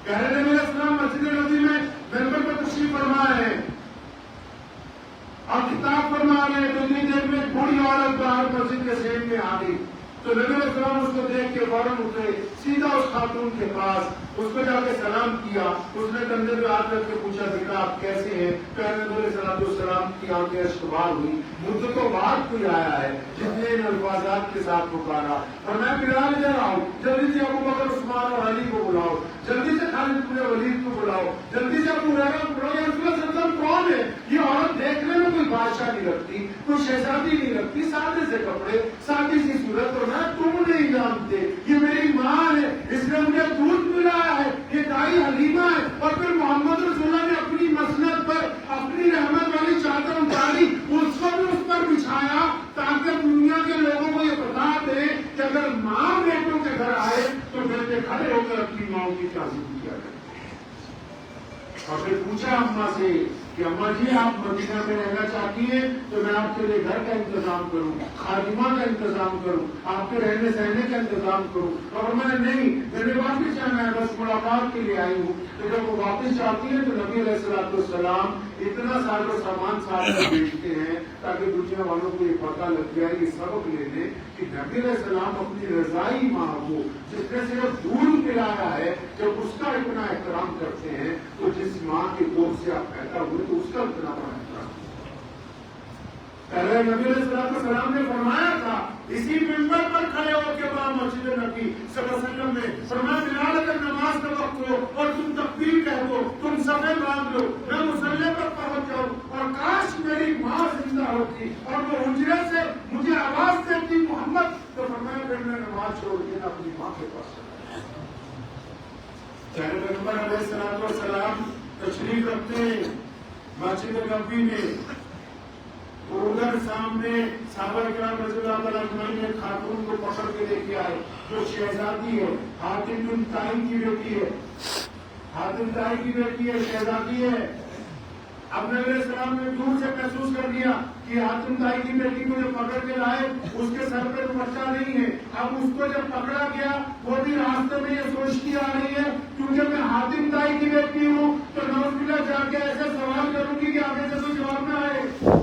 Speaker 2: پیارے نبی علیہ السلام مسجد نبوی میں ممبر پر تشریف فرما ہے اور خطاب فرما رہے ہیں. تو اتنی دیر میں ایک بوڑھی عورت باہر مسجد کے سین میں آ گئی تو نبی علیہ السلام اس کو دیکھ کے فوراً اٹھے, سیدھا اس خاتون کے پاس اس کو جا کے سلام کیا. اس نے کندھے پہ ہاتھ رکھ کے پوچھا بیٹا آپ کیسے ہیں. پیارے نبی علیہ السلام کی آنکھیں اشکبار ہوئی. مدتوں بعد کوئی آیا ہے جس نے ان الفاظات کے ساتھ پکارا اور میں بلال دے رہا ہوں, جلدی سے ابو بکر عثمان اور علی کو بلاؤ, جلدی سے خالد بن ولید کو بلاؤ, جلدی سے ابو ہریرہ کو بلاؤ. رسول اللہ صلی اللہ علیہ وسلم کون ہے؟ یہ عورت دیکھنے میں کوئی بادشاہ نہیں لگتی, کوئی شہزادی نہیں لگتی, سادے سے کپڑے, سادی سی صورت, اور میں تم نہیں جانتے یہ میری ماں ہے, اس نے مجھے دودھ پلایا ہے, یہ دائی حلیمہ ہے. اور پھر محمد رسول اللہ نے اپنی مسند پر اپنی رحمت والی چادر اتاری, اس کو بھی اس پر بچھایا تاکہ دنیا کے لوگوں کو یہ بتا دے کہ اگر ماں بیٹوں کے گھر آئے تو بیٹے کھڑے ہو کر اپنی ماں کی تعظیم کیا کرتے. اور پھر پوچھا اماں سے کہ اماں جی آپ مدینہ میں رہنا چاہتی ہیں تو میں آپ کے لیے گھر کا انتظام کروں, خادمہ کا انتظام کروں, آپ کے رہنے سہنے کا انتظام کروں. اور میں نے نہیں, میں نے واپس جانا ہے, بس ملاقات کے لیے آئی ہوں. تو جب وہ واپس جاتی ہے تو نبی علیہ السلام اتنا سارا سامان ساتھ میں بیچتے ہیں تاکہ دنیا والوں کو یہ پتہ لگ جائے, یہ سبق لے لیں کہ نبی علیہ السلام اپنی رضائی ماں کو جس نے صرف دودھ پلایا ہے جب اس کا اتنا احترام کرتے ہیں تو جس ماں کے گود سے آپ پیدا ہوئے تو اس کا اتنا بڑا احترام. پہلے نبی علیہ السلام نے فرمایا تھا اسی ممبر پر کھڑے ہو کے وہاں مسجد نبی صلی اللہ علیہ وسلم میں فرمایا بلال اگر نماز کا وقت ہو اور تم تکبیر کہہ دو, تم صفے باندھ لو, میں مصلی پر پہنچ جاؤں, اور کاش میری ماں زندہ ہوتی اور وہ حجرے سے مجھے آواز دیتی محمد, تو فرمایا پھر میں نماز چھوڑ کے اپنی ماں کے پاس چلا. پیغمبر علیہ السلام تشریف رکھتے ہیں مسجد نبوی میں. ادھر سامنے صحابہ کرام رضی اللہ تعالیٰ عنہم نے خاتون کو پکڑ کے لے کے آئے جو شہزادی ہے, حاتم بن طائی کی بیٹی ہے, حاتم طائی کی بیٹی ہے, شہزادی ہے. اب نبی علیہ السلام نے دور سے محسوس کر دیا کہ حاتم طائی کی بیٹی کو جو پکڑ کے لائے اس کے سر پہ دوپٹہ نہیں ہے. اب اس کو جب پکڑا گیا وہ بھی راستے میں یہ سوچتی آ رہی ہے کیونکہ میں حاتم طائی کی بیٹی ہوں تو نوز باللہ جا کے ایسے سوال کروں گی کہ آگے سے تو جواب نہ آئے,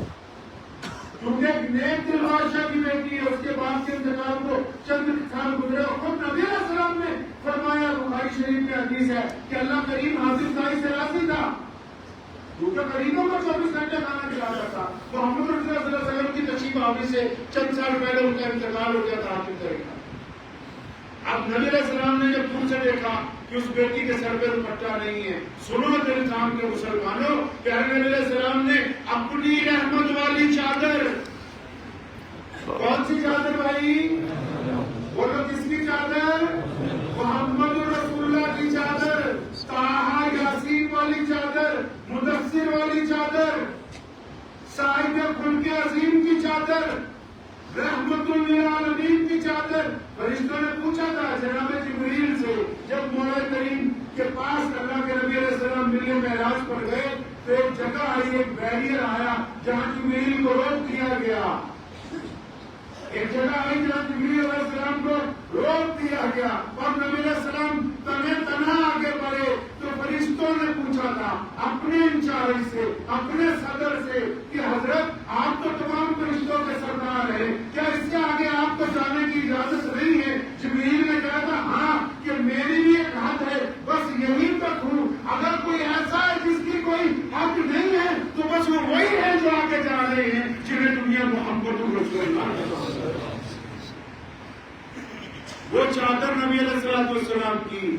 Speaker 2: کیونکہ ایک نیک دل بادشاہ کی بیٹی ہے. اس کے بعد کے انتقال کو چند سال گزرے اور خود نبی علیہ السلام نے فرمایا, بخاری شریف میں حدیث ہے کہ اللہ کریم حاتم طائی سے راضی تھا کیونکہ غریبوں کو 24 گھنٹے کھانا کھلاتا تھا. محمد رسول اللہ صلی اللہ علیہ وسلم کی تشریف آنے سے چند سال پہلے ان کا انتقال ہو گیا تھا حاتم طائی کا. اب نبی علیہ السلام نے جب دور سے دیکھا کہ اس بیٹی کے سر پہ دوپٹہ نہیں ہے. سنو دل کام کے مسلمانوں، پیارے نبی علیہ السلام نے اپنی رحمت والی چادر، کون سی چادر بھائی؟ بولو کس کی چادر؟ محمد رسول اللہ کی چادر، طٰہٰ یاسین والی چادر، مدثر والی چادر، صاحب خلق عظیم کی چادر، رحمت للعالمین کی چادر. فرشتوں نے پوچھا تھا جناب جبریل سے، جب مولا کریم کے پاس اللہ کے نبی علیہ السلام ملنے معراج پر گئے تو ایک جگہ آئی، ایک بیریئر آیا جہاں جبریل کو روک دیا گیا. ایک جگہ آئی جہاں جبریل علیہ السلام کو روک دیا گیا اور نبی علیہ السلام تنہا آگے بڑھے تو فرشتوں نے پوچھا تھا اپنے انچارج سے، اپنے صدر سے کہ حضرت آپ تو تمام فرشتوں کے سردار ہیں، کیا اس سے آگے آپ کو جانے کی اجازت نہیں ہے؟ جبریل نے کہا تھا ہاں، کہ میری بھی ایک حد ہے، بس یہیں تک ہوں. اگر کوئی ایسا ہے جس کی کوئی حد نہیں ہے تو بس وہ وہی ہے جو آگے جا رہے ہیں جنہیں دنیا محمد رسول اللہ. وہ چادر نبی علیہ السلام کی،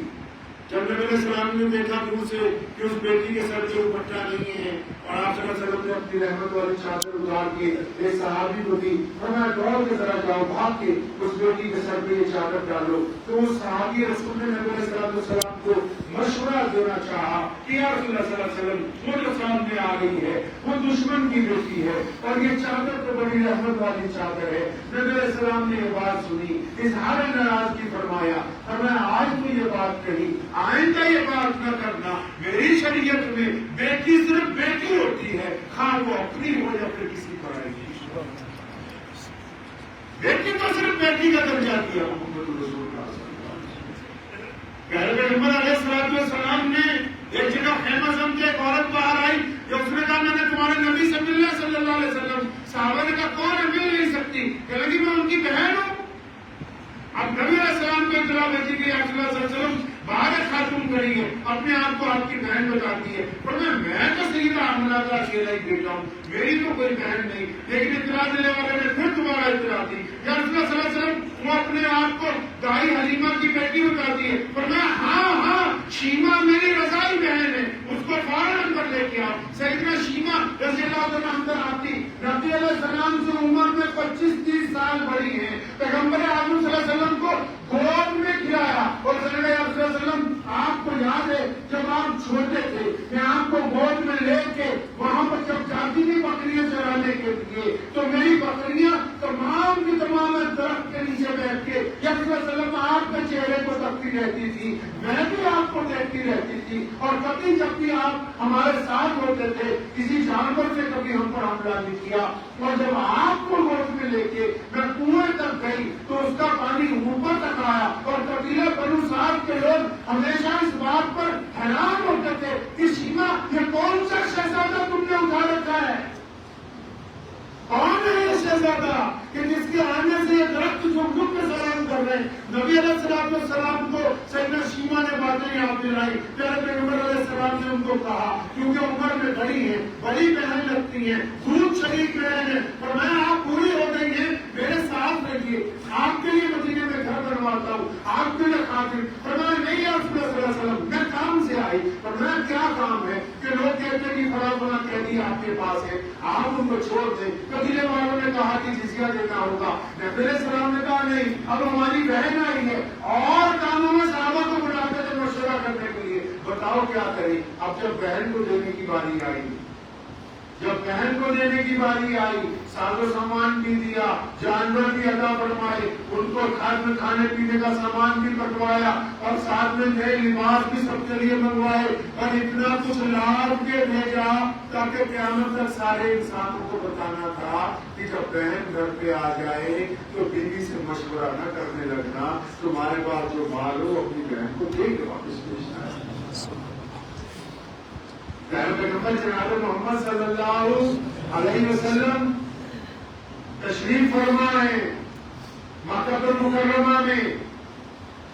Speaker 2: جب نبی علیہ السلام نے دیکھا کہ اس بیٹی کے سر پہ دوپٹہ نہیں ہے اور آپ صلی اللہ علیہ وسلم نے اپنی رحمت والی چادر اتار کے ایک صحابی کو دی، فرمایا دوڑ کے ذرا جاؤ، بھاگ کے اس بیٹی کے سر پہ یہ چادر ڈالو. تو اس صحابی رسول نے نبی علیہ السلام کو مشورہ دینا چاہا کہ یا رسول اللہ صلی اللہ علیہ وسلم، وہ جو سامنے آ گئی ہے وہ دشمن کی بیٹی ہے اور یہ چادر تو بڑی رحمت والی چادر ہے. نبی علیہ السلام نے یہ بات سنی، اظہار ناراضگی فرمایا، آج تو یہ بات کہی، آئندہ یہ بات نہ کرنا. میری شریعت میں بیٹی صرف بیٹی ہوتی ہے، خواہ وہ اپنی ہو یا پھر کسی پرائی کی. بیٹی تو صرف بیٹی کا درجہ دیا محمد رسول اللہ. پیارے پیغمبر علیہ السلام نے ایک جگہ خیمہ سم کے ایک عورت باہر آئی، جو اس نے کہا میں نے تمہارے نبی صلی اللہ علیہ وسلم. صحابہ نے کہا کون ہے؟ مل نہیں سکتی. کہ لگی میں ان کی بہن ہوں. اب نبی علیہ السلام کو اطلاع بھیجی کہ آپ صلی اللہ علیہ وسلم باہر خاتون کھڑی ہے، اپنے آپ کو آپ کی بہن بتاتی ہے. پر میں تو سیدھا حملہ کا اکیلا ہی بیٹا ہوں، میری تو کوئی بہن نہیں. لیکن اطلاع دینے والے نے پھر دوبارہ اطلاع دی، یا رسول اللہ صلی اللہ علیہ وسلم وہ اپنے آپ کو دائی حلیمہ کی بیٹی بتاتی ہے. پر میں ہاں شیما میری رضائی بہن ہے، اس کو فوراً اندر لے کے آؤ. سیدنا شیما رضی اللہ عنہ اندر آتی، نبی علیہ السلام سے عمر میں 25-30 سال بڑی ہیں. پیغمبر اعظم صلی اللہ علیہ وسلم کو گود میں کھلایا اور صلی اللہ علیہ وسلم آپ کو یاد ہے جب آپ چھوٹے تھے میں آپ کو گود میں لے کے وہاں پر جب جاتی تھی بکریاں چرانے کے لیے تو میری بکریاں تمام کی تمام درخت کے نیچے بیٹھ کے یا صلی اللہ علیہ وسلم آپ کے چہرے کو تکتی رہتی تھی، میں بھی آپ کو دیکھتی رہتی تھی. اور کبھی جب بھی آپ ہمارے ساتھ ہوتے تھے کسی جانور سے کبھی ہم پر حملہ نہیں کیا. اور جب آپ کو گود میں لے کے میں کنویں تک گئی تو اس کا پانی اوپر تک آیا اور قبیلہ بنو سعد کے لوگ ہمیشہ اس بات پر حیران ہوتے تھے کہ شیما یہ کون سا شہزادہ تم نے اٹھا رکھا ہے؟ کون ہے یہ شہزادہ کہ جس کے آنے سے یہ درخت جھک جھک کے سلام کر رہے ہیں؟ نبی علیہ السلام کو سیدنا شیما نے باتیں یاد دلائی. پیارے پیغمبر علیہ السلام نے ان کو کہا کیونکہ عمر میں بڑی ہے، بڑی بہن لگتی ہیں، دودھ شریک بہن ہے، اور میں آپ پوری ہو گئی ہیں، میرے ساتھ رہیے، آپ کے لیے مدینے میں گھر بنواتا ہوں، آپ کے لیے خاطر. فرمایا نہیں یا رسول اللہ صلی اللہ علیہ وسلم میں کام سے آئی. فرمایا کیا کام ہے؟ کہ لوگ کہتے ہیں کہ فلاں فلاں قیدی آپ کے پاس ہے، آپ ان کو چھوڑ دیں. قبیلے والوں نے کہا کہ جزیہ دینا ہوگا. نبی علیہ السلام نے کہا نہیں، اب ہماری بہن آئی ہے. اور کاموں میں صحابہ کو بلاتے تھے مشورہ کرنے کے لیے، بتاؤ کیا کریں. اب جب بہن کو دینے کی باری آئی، جب بہن کو دینے کی باری آئی، ساز و سامان بھی دیا، جانور بھی عطا فرمائے، ان کو کھانے پینے کا سامان بھی بٹوایا اور ساتھ میں نئے لباس بھی سب کے لیے منگوائے اور اتنا کچھ لاد کے بھیجا تاکہ قیامت تک سارے انسانوں کو بتانا تھا کہ جب بہن گھر پہ آ جائے تو بیوی سے مشورہ نہ کرنے لگنا، تمہارے پاس جو مال ہو اپنی بہن کو دے کے واپس بھیجنا ہے. پیغمبر جناب محمد صلی اللہ علیہ وسلم تشریف فرما ہے مکہ المکرمہ میں.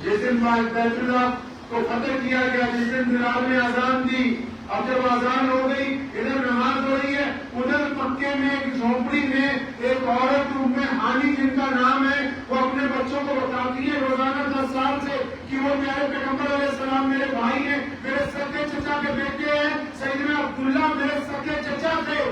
Speaker 2: جس دن بیت اللہ کو فتح کیا گیا، جس دن بلال نے اذان دی، اب جب اذان ہو گئی ادھر نماز ہو رہی ہے، ادھر مکے میں ایک جھونپڑی میں ایک عورت ام ہانی جن کا نام ہے، وہ اپنے بچوں کو بتاتی ہے روزانہ 10 سال سے کہ وہ پیارے پیغمبر علیہ السلام عبداللہ میرے سکے چچا تھے.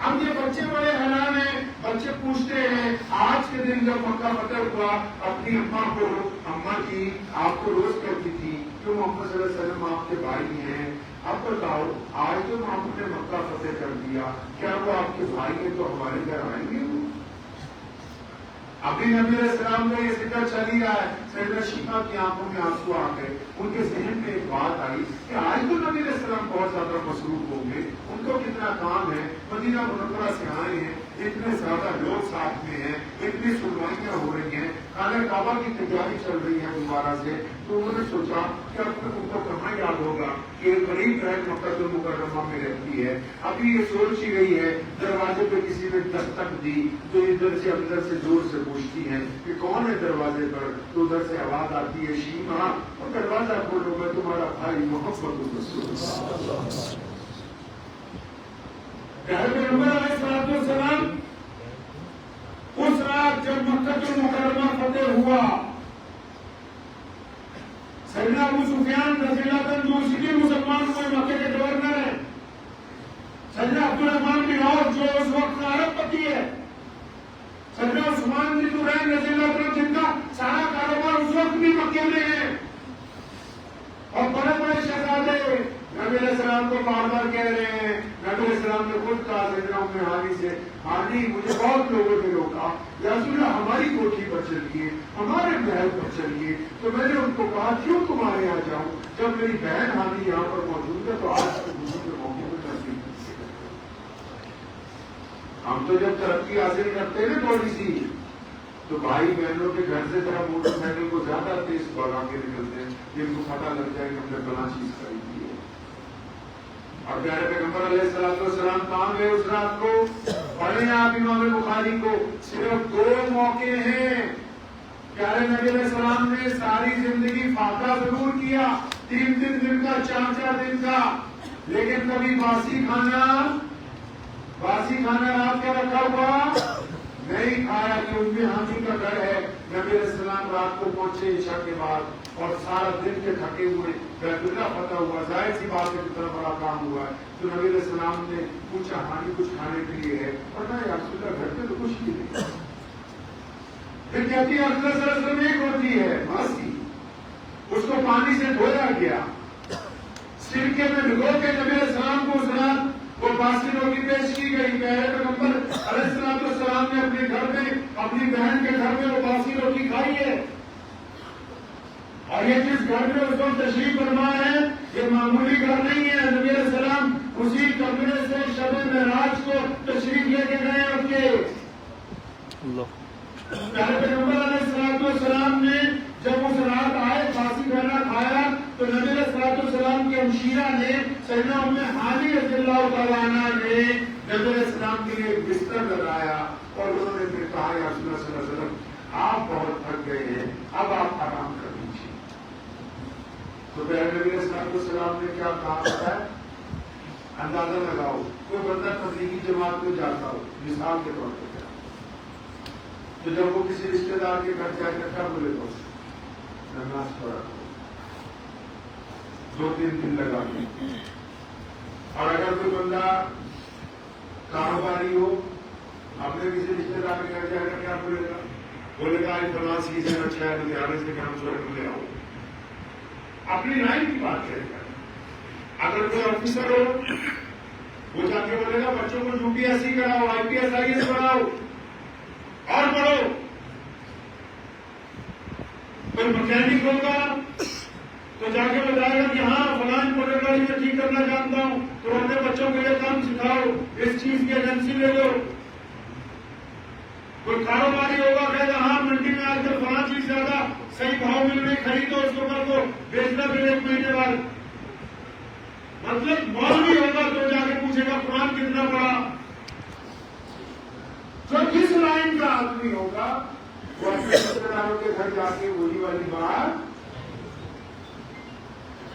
Speaker 2: اب یہ بچے بڑے حیران ہیں. بچے پوچھتے ہیں آج کے دن جب مکہ فتح ہوا اپنی اماں کو, اماں جی آپ کو روز کہتی تھی کہ محمد صلی اللہ علیہ وسلم آپ کے بھائی ہیں, اب بتاؤ آج جو آپ نے مکہ فتح کر دیا کیا وہ آپ کے بھائی ہیں تو ہمارے گھر آئیں گے؟ ابھی نبی علیہ السلام کا یہ ذکر چل ہی رہا ہے. سیدنا شیخہ کی آنکھوں میں آنسو آ گئے. ان کے ذہن میں ایک بات آئی کہ آج تو نبی علیہ السلام بہت زیادہ مصروف ہوں گے, ان کو کتنا کام ہے, مدینہ منورہ سے آئے ہیں, اتنے زیادہ لوگ ساتھ میں ہیں, اتنی سنوائیاں ہو رہی ہیں, خانہ کعبہ کی تیاری چل رہی ہے دوبارہ سے. تو انہوں نے سوچا کہ اب تک ان کو کہاں یاد ہوگا کہ ایک غریب رہ مکہ المکرمہ میں رہتی ہے. ابھی یہ سوچ ہی رہی ہے, دروازے پہ کسی نے دستک دی تو ادھر سے اندر سے زور سے پوچھتی ہیں کہ کون ہے دروازے پر, تو ادھر سے آواز آتی ہے شیما, اور دروازہ کھولو میں تمہارا بھائی محمد رسول اللہ. پیغمبر علیہ السلام اس رات جب مکہ المکرمہ فتح ہوا, سیدنا ابو سفیان رضی اللہ عنہ جو اسی کے مسلمان ہوئے مکے کے گورنر ہیں, سیدنا عبدالرحمن بن عوف جو اس وقت کا عرب پتی ہے, سیدنا عثمان بن طلحہ رضی اللہ عنہ جن کا سارا کاروبار اس وقت بھی مکے میں ہے, اور بڑے بڑے شہزادے نبی علیہ السلام کو بار بار کہہ رہے ہیں. نبی علیہ السلام نے خود کہا سیدنا ام ہانی سے, ہانی مجھے بہت لوگوں نے روکا یا رسول اللہ ہماری کوٹھی پر چلیے, ہمارے محل پر چلیے. تو میں نے ان کو کہا کیوں تمہارے یہاں جاؤں, جب میری بہن ہانی یہاں پر موجود ہے تو آج کے خوشی کے موقع پر ترقی. ہم تو جب ترقی حاصل کرتے ہیں تھوڑی سی تو بھائی بہنوں کے گھر سے ذرا موٹر سائیکل کو زیادہ تیز بڑھا کے نکلتے ہیں, جن کو پتہ لگ جائے کہ ہم نے فلاں چیز خریدی ہے. اور پیارے پیغمبر علیہ السلام کہاں گئے اس رات کو؟ پڑھیں آپ امام بخاری کو, صرف 2 موقع ہیں. پیارے نبی علیہ السلام نے ساری زندگی فاقہ ضرور کیا, 3 دن کا 4 دن کا, لیکن کبھی باسی کھانا رات کا رکھا ہوا نہیں کھایا. کہ ان میں ہانی کا گھر ہے. نبی علیہ السلام رات کو پہنچے عشاء کے بعد اور سارا دن کے تھکے ہوئے, بیت اللہ فتح ہوا, ظاہر سی بات ہے کتنا بڑا کام ہوا ہے. تو نبی علیہ السلام نے پوچھا ہانی کچھ کھانے کے لیے ہے, اور نہ یا رسول اللہ گھر پہ تو کچھ بھی نہیں. پھر کہتی ہے اللہ صلی اللہ علیہ وسلم ایک ہوتی ہے ماسی, اس کو پانی سے دھویا گیا, سرکے میں بھگو کے نبی علیہ السلام کو اس رات وہ باسی روٹی پیش کی گئی. پیارے پیغمبر علیہ السلام نے اپنے گھر میں, اپنی بہن کے گھر میں وہ باسی روٹی کھائی ہے. اور یہ جس گھر میں اس وقت تشریف فرما ہے یہ معمولی گھر نہیں ہے. نبی علیہ السلام اسی کمرے سے شب معراج کو تشریف لے کے گئے اپنے. پیارے پیغمبر علیہ السلام نے جب اس رات آئے باسی کھانا کھایا تو نبی علیہ السلام کے ہمشیرہ نے سیدنا ام ہانی رضی اللہ تعالیٰ عنہ نے نبی علیہ السلام کے لیے بستر لگایا, اور انہوں نے پھر کہا یا رسول اللہ صلی اللہ علیہ وسلم آپ بہت تھک گئے ہیں, اب آپ آرام کر لیجیے. تو پیارے نبی علیہ السلام نے کیا کہا پتا ہے؟ اندازہ لگاؤ, کوئی بندہ تبلیغی جماعت میں جاتا ہو مثال کے طور پر, تو جب وہ کسی رشتے دار کے گھر جائے کر کیا بولے تو نماز پڑھا 2-3 دن لگا کے. اور اگر کوئی بندہ کاروباری ہو اپنے کسی رشتے دار کے گھر جائے کر کیا بولے گا؟ بولے گا آج فلاں سیزن اچھا ہے لدھیانے سے کام چھوڑ لے آؤ, اپنی لائن کی بات کرے گا. اگر کوئی آفیسر ہو وہ جا کے بولے گا بچوں کو UPSC کراؤ, IPS IAS پڑھاؤ اور پڑھو. کوئی مکینک ہوگا تو جا کے بتائے گا کہ ہاں فلاں موٹر گاڑی میں ٹھیک کرنا جانتا ہوں, تو اپنے بچوں کے لیے کام سکھاؤ, اس چیز کی ایجنسی لے لو. کوئی کاروباری ہوگا کہے گا ہاں منڈی میں آج کل فلاں چیز زیادہ صحیح بھاؤ مل رہی, خریدو اس کو کر دو, بیچنا پھر 1 مہینے بعد. مطلب مولوی ہوگا تو جا کے پوچھے گا قرآن کتنا پڑھا. جو جس لائن کا آدمی ہوگا وہ اپنے رشتے داروں کے گھر جا کے وہی والی بات.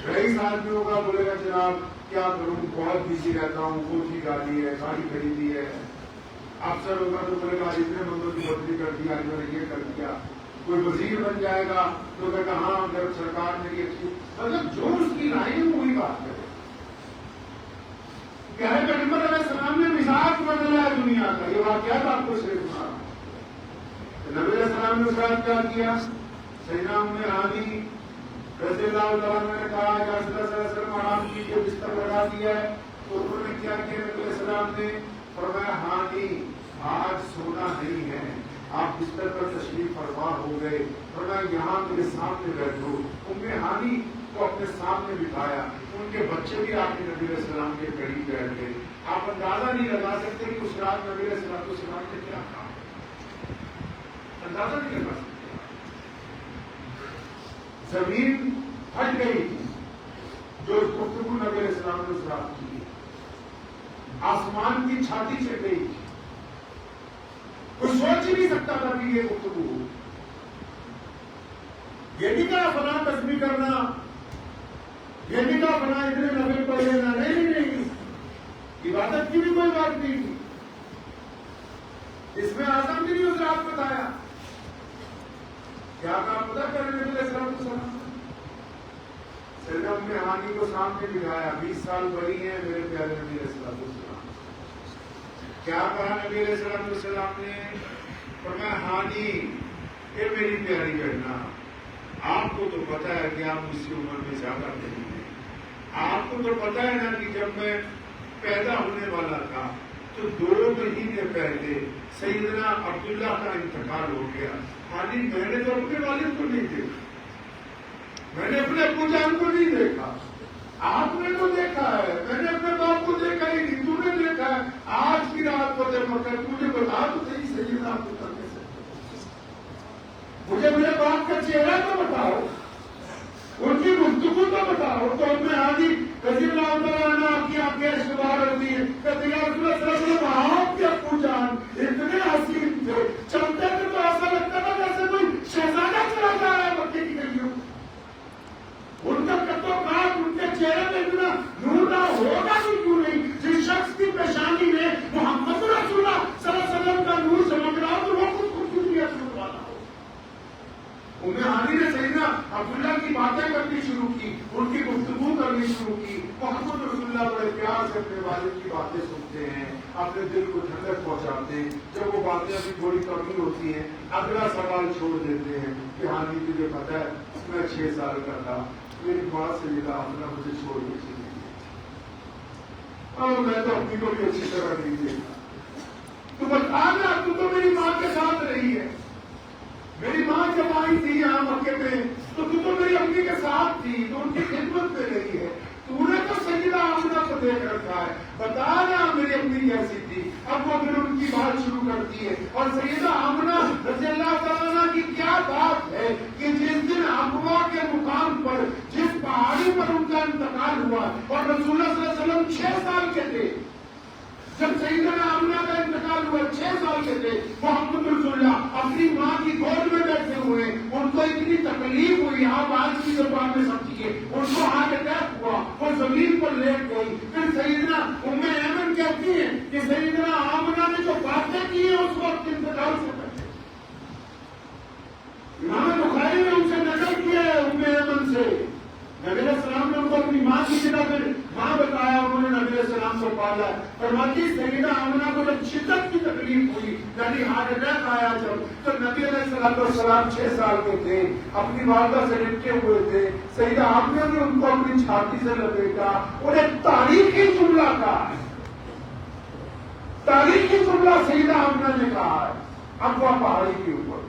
Speaker 2: رئیس آدمی ہوگا بولے گا جناب کیا کروں, بہت بزی رہتا ہوں, کوٹھی ڈالی ہے, گاڑی خریدی ہے. افسر ہوگا تو بولے گا اتنے بندوں کی بدلی کر دیا, میں نے یہ کر دیا. کوئی وزیر بن جائے گا تو کہے گا ہاں اگر سرکار میری اچھی, مطلب جو اس کی لائن وہی بات کرے. دنیا کا، یہ واقعات آپ کو صرف سنا رہا ہوں۔ نبی علیہ السلام نے ساتھ کیا کیا؟ سیدنا ام ہانی رضی اللہ تعالیٰ نے کہا یا رسول اللہ صلی اللہ علیہ وسلم آرام کیجیے، بستر لگا دیا ہے۔ تو انہوں نے کیا کیا؟ نبی علیہ السلام نے فرمایا ہانی آج سونا نہیں ہے، آپ بستر پر تشریف فرما ہو گئے، فرمایا یہاں میرے سامنے بیٹھو۔ ام ہانی کو اپنے سامنے بٹھایا، ان کے بچے بھی آپ کے نبی علیہ السلام کے قریب بیٹھ گئے۔ آپ اندازہ نہیں لگا سکتے کہ اس رات نبی علیہ السلام نے کیا کہا، اندازہ نہیں لگا سکتے۔ زمین ہٹ گئی تھی جو گفتگو نبی علیہ السلام نے اس رات کی، آسمان کی چھاتی چڑھ گئی تھی، کوئی سوچ ہی نہیں سکتا تھا کہ یہ گفتگو ہو۔ یہ نہیں کہا فلاں تسبیح کرنا، یہ نہیں کہا فلاں اتنے نفل پڑھ لینا، نہیں، عبادت کی بھی کوئی بات نہیں تھی، اس میں اعظم بھی نہیں اس رات بتایا۔ کیا کہا پتہ کرنے نبی علیہ السلام؟ سیدنا ام ہانی کو سامنے بٹھایا، 20 سال بڑی ہیں میرے پیارے نبی علیہ السلام۔ کیا کہا نبی علیہ السلام نے؟ فرمایا ہانی اے میری پیاری بہنا، آپ کو تو پتا ہے کہ آپ مجھ سے عمر میں زیادہ نہیں ہیں، آپ کو تو پتا ہے نا کہ جب میں پیدا ہونے والا تھا تو 2 مہینے پہلے سیدنا عبداللہ کا انتقال ہو گیا۔ ہانی میں نے تو اپنے والد کو نہیں دیکھا، میں نے اپنے ابو جان کو نہیں دیکھا، آپ نے تو دیکھا ہے، میں نے اپنے باپ کو دیکھا ہی نہیں، تو نے دیکھا ہے۔ آج کی رات کو جب مجھے بتا تو صحیح سیدنا آپ کو کرنے سے مجھے میرے باپ کا چہرہ تو بتاؤ، ان کی گفتگو تو بتاؤ۔ تو ام ہانی رضی اللہ تعالیٰ عنہ کی آپ کے رشتےدار ہوتی ہے، کہتے ہیں رسول اللہ صلی اللہ علیہ وسلم آپ کے ابو جان اتنے حسین تھے، چلتے تھے تو ایسا لگتا تھا جیسے کوئی شہزادہ چلا جا رہا ہے مکے کی گلیوں۔ ان کا قد و قامت، ان کے چہرے میں اتنا نور نہ ہوگا بھی کیوں نہیں؟ جس شخص کی پیشانی میں محمد رسول اللہ صلی اللہ علیہ وسلم کا نور چمک رہا ہو تو وہ خود خوبصورت والا ہو۔ ام ہانی نے سیدنا عبداللہ کی باتیں کرنی شروع کی، ان کی گفتگو کرنی شروع کی۔ محمد رسول اللہ بڑے پیار سے اپنے والد کی باتیں سنتے ہیں، اپنے دل کو ٹھنڈک پہنچاتے ہیں۔ جب وہ باتیں ابھی تھوڑی کمی ہوتی ہیں، اگلا سوال چھوڑ دیتے ہیں کہ ہانی تجھے پتا ہے میں 6 سال کا تھا، میری ماں سے یہ آمنہ مجھے چھوڑ کے چلی گئی، اور میں تو اپنی کو بھی اچھی طرح نہیں دیکھا۔ تو بتا نا، تو میری ماں کے ساتھ رہی ہے، میری ماں جب آئی تھی یہاں مکے میں تو میری امی کے ساتھ تھی، تو ان کی خدمت میں رہی ہے، تو نے تو سیدہ آمنہ کو دیکھ رکھا ہے، بتا نا میری امی کیسی تھی۔ اب وہ پھر ان کی بات شروع کرتی ہے، اور سیدہ آمنہ رضی اللہ تعالیٰ عنہ کی کیا بات ہے کہ جس دن عقبہ کے مقام پر جس پہاڑی پر ان کا انتقال ہوا، اور رسول اللہ صلی اللہ علیہ وسلم 6 سال کے تھے جب سیدنا آمنہ کا انتقال ہوا، 6 سال کے تھے، محمد رسول اللہ اپنی ماں کی گود میں بیٹھے ہوئے، ان کو اتنی تکلیف ہوئی، آپ آج کی زبان میں سمجھیے، ان کو ہارٹ اٹیک ہوا، وہ زمین پر لیٹ گئی۔ پھر سیدنا ام ایمن کہتی ہیں کہ سیدنا آمنہ نے جو باتیں کی ہیں اس وقت انتقال سے پہلے، امام بخاری نے ان سے نقل کیا ہے ام ایمن سے، نبی علیہ السلام نے ان کو اپنی ماں کی جگہ پہ ماں بتایا، انہوں نے نبی علیہ السلام کو پالا۔ فرماتی سیدہ آمنہ کو جب شدت کی تکلیف ہوئی، یعنی ہارٹ اٹیک آیا جب، تو نبی علیہ السلام 6 سال کے تھے، اپنی والدہ سے لپٹے ہوئے تھے، سیدہ آمنہ نے ان کو اپنی چھاتی سے لپیٹا اور ایک تاریخی جملہ کہا، تاریخی جملہ سیدہ آمنہ نے کہا ہے ابوا پہاڑی کے اوپر،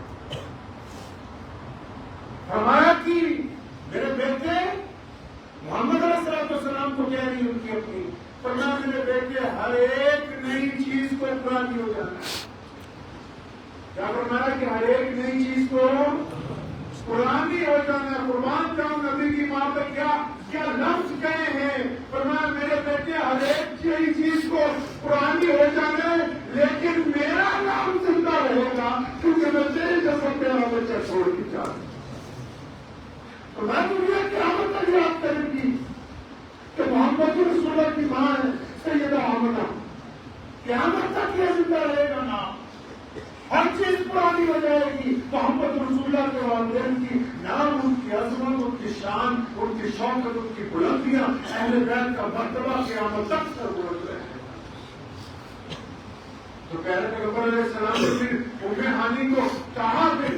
Speaker 2: فرمایا کہ میرے بیٹے محمد علیہ السلام کو کہہ رہی ان کی اپنی، فرمایا میرے بیٹے ہر ایک نئی چیز کو پرانی ہو جانا ہے۔ کیا فرمایا کہ ہر ایک نئی چیز کو پرانی ہو جانا ہے۔ قربان جاؤں نبی کی ماں پہ کیا لفظ کہے ہیں، فرمایا میرے بیٹے ہر ایک نئی چیز کو پرانی ہو جانا ہے، لیکن میرا نام زندہ رہے گا کیونکہ میں تیرے جیسا پیارا بچہ چھوڑ کے جا رہا ہوں۔ تو میں دنیا قیامت تک یاد کریں گی کہ محمد رسول اللہ کی ماں ہے سیدہ آمنہ، قیامت تک یہ زندہ رہے گا نام، ہر چیز پرانی ہو جائے گی۔ محمد رسول اللہ کے والدین کی نام، ان کی عظمت، ان کی شان، ان کی شوکت، ان کی بلندیاں، اہل بیت کا مرتبہ قیامت تک سر بلند رہے گا۔ تو پیارے پیغمبر علیہ السلام نے پھر ام ہانی کو کہا پھر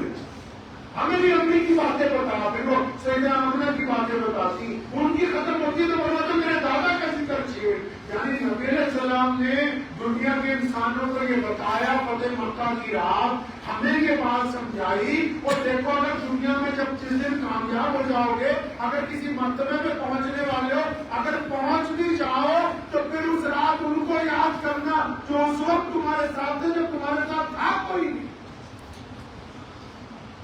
Speaker 2: ہمیں بھی امی کی باتیں بتا، پھر وہ سیدہ آمنہ کی باتیں بتاتی، ان کی ختم ہوتی تو بولتا میرے دادا کا ذکر چھیڑ. یعنی نبی علیہ السلام نے دنیا کے انسانوں کو یہ بتایا فتح مکہ کی رات، ہمیں یہ بات سمجھائی. اور دیکھو اگر دنیا میں جب جس دن کامیاب ہو جاؤ گے، اگر کسی مرتبے پہ پہنچنے والے ہو، اگر پہنچ بھی جاؤ تو پھر اس رات ان کو یاد کرنا جو اس وقت تمہارے ساتھ تھے، جب تمہارے ساتھ تھا کوئی نہیں.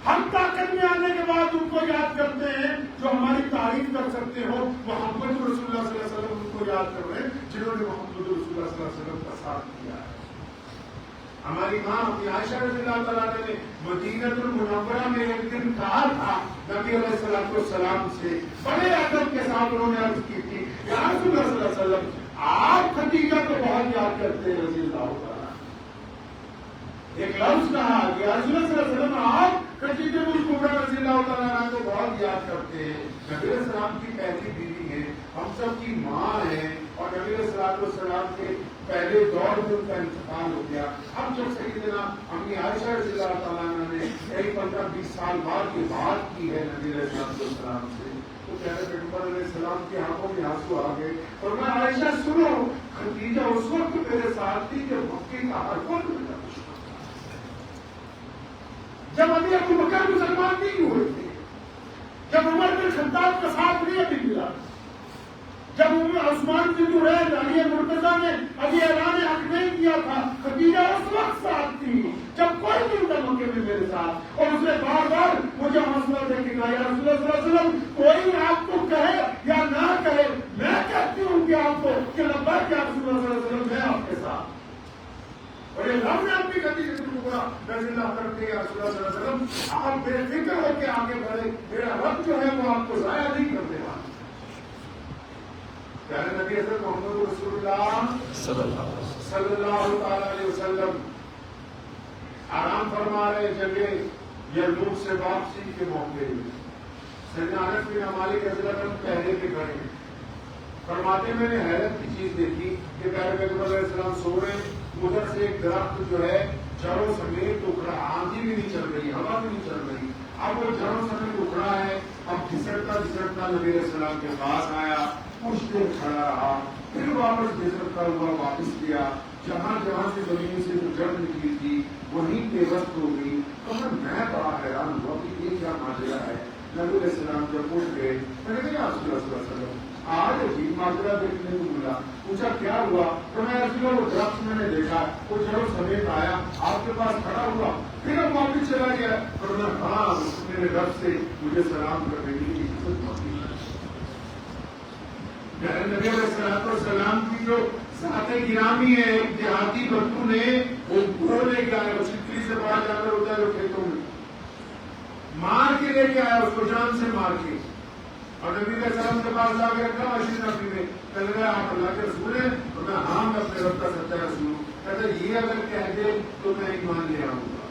Speaker 2: ہم طاقت میں آنے کے بعد ان کو یاد کرتے ہیں، جو ہماری تعریف کر سکتے ہو. محمد رسول اللہ صلی اللہ علیہ وسلم ان کو یاد کر رہے ہیں جنہوں نے محمد رسول اللہ صلی اللہ علیہ وسلم کا ساتھ کیا ہے. ہماری ماں اپنی عائشہ رضی اللہ تعالیٰ نے مدینہ المنورہ میں ایک دن کہا تھا نبی علیہ السلام سے، بڑے ادب کے ساتھ انہوں نے عرض کی تھی، یا رسول اللہ صلی اللہ علیہ وسلم آپ خدیجہ کو بہت یاد کرتے ہیں رضی اللہ تعالیٰ. ایک لفظ کہا کہ رسول اللہ صلی اللہ علیہ وسلم آپ خدیجہ الکبریٰ رضی اللہ تعالیٰ عنہ کو بہت یاد کرتے ہیں. نبی علیہ السلام کی پہلی بیوی ہے، ہم سب کی ماں ہے، اور نبی علیہ السلام کے پہلے دور میں ان کا انتقال ہو گیا. اب جب سیدنا امی عائشہ رضی اللہ تعالیٰ عنہ نے 15-20 سال بعد یہ بات کی ہے نبی علیہ السلام سے، تو پیارے پیغمبر علیہ السلام کی آنکھوں میں آنسو آ گئے. اور میں عائشہ سنو، خدیجہ اس وقت میرے ساتھ تھی جب مکے کا ہر کوئی ملا، جب ابھی ابو بکر مسلمان نہیں ہوئے تھے، جب عمر بن خطاب کا ساتھ نہیں ابھی ملا، جب عثمان بن جرید علی مرتضیٰ نے ابھی اعلان حق نہیں کیا تھا، خدیجہ اس وقت ساتھ تھی جب کوئی نہیں تھا مکے میں میرے ساتھ. اور اس نے بار بار مجھے مسئلہ دے کے کہا، یا رسول اللہ صلی اللہ علیہ وسلم کوئی آپ کو کہے یا نہ کہے، میں کہتی ہوں کہ آپ کو کہ لبیک یا رسول اللہ صلی اللہ علیہ وسلم، میں آپ کے ساتھ. اور یہ رب نے اپنی خدیجہ رضی اللہ کرتے ہیں، یا رسول اللہ صلی اللہ علیہ وسلم آپ بے فکر ہو کے آگے بڑھے، میرا رب جو ہے وہ آپ کو ضائع نہیں کرنے والا. پیارے نبی حضرت محمد رسول اللہ صلی اللہ تعالی علیہ وسلم آرام فرما رہے جگہ یرموک سے واپسی کے موقع میں. سیدنا انس بن مالک رضی اللہ عنہ پہلے کے کھڑے ہیں، فرماتے میں نے حیرت کی چیز دیکھی کہ پیارے پیغمبر علیہ السلام سو رہے ہیں، ادھر سے ایک درخت جو ہے جڑوں سمیت اکھڑا، آندھی بھی نہیں چل رہی، ہوا بھی نہیں چل رہی، اب وہ جڑوں سمیت اکھڑا ہے. اب گھسٹتا گھسٹتا نبی علیہ السلام کے پاس آیا، کچھ دیر کھڑا رہا، پھر واپس گھسٹتا ہوا واپس گیا. جہاں جہاں سے زمین سے جو جڑ نکلی تھی وہیں پہ وقت ہو گئی. تو میں بڑا حیران ہوا کہ یہ کیا ماجرا ہے. نبی علیہ السلام جب اٹھ گئے، میں نے کہا رسول اللہ صلی اللہ علیہ وسلم آج عجیب ماجرا دیکھنے کو ملا. پوچھا کیا ہوا؟ تو میں رسول اللہ وہ درخت میں نے دیکھا، وہ جڑوں سمیت آیا، آپ کے پاس کھڑا ہوا، پھر اب واپس چلا گیا. اور میں ہاں میرے رب سے مجھے سلام کرنے کی عزت ہوتی ہے. نبی علیہ السلام کی جو ذات گرامی ہے، ایک دیہاتی بندو نے وہ لے کے آیا، چھتری سے بڑا جانور ہوتا ہے جو کھیتوں میں مار کے لے کے آیا، اس کو جان سے مار کے. اور نبی علیہ السلام کے پاس جا کے رکھا مشین نبی میں، کہنے لگا آپ اللہ کے رسول ہیں؟ تو میں ہاں میں اپنے رب کا سچا رسول ہوں. کہتے یہ اگر کہہ دے تو میں ایمان لے آؤں گا.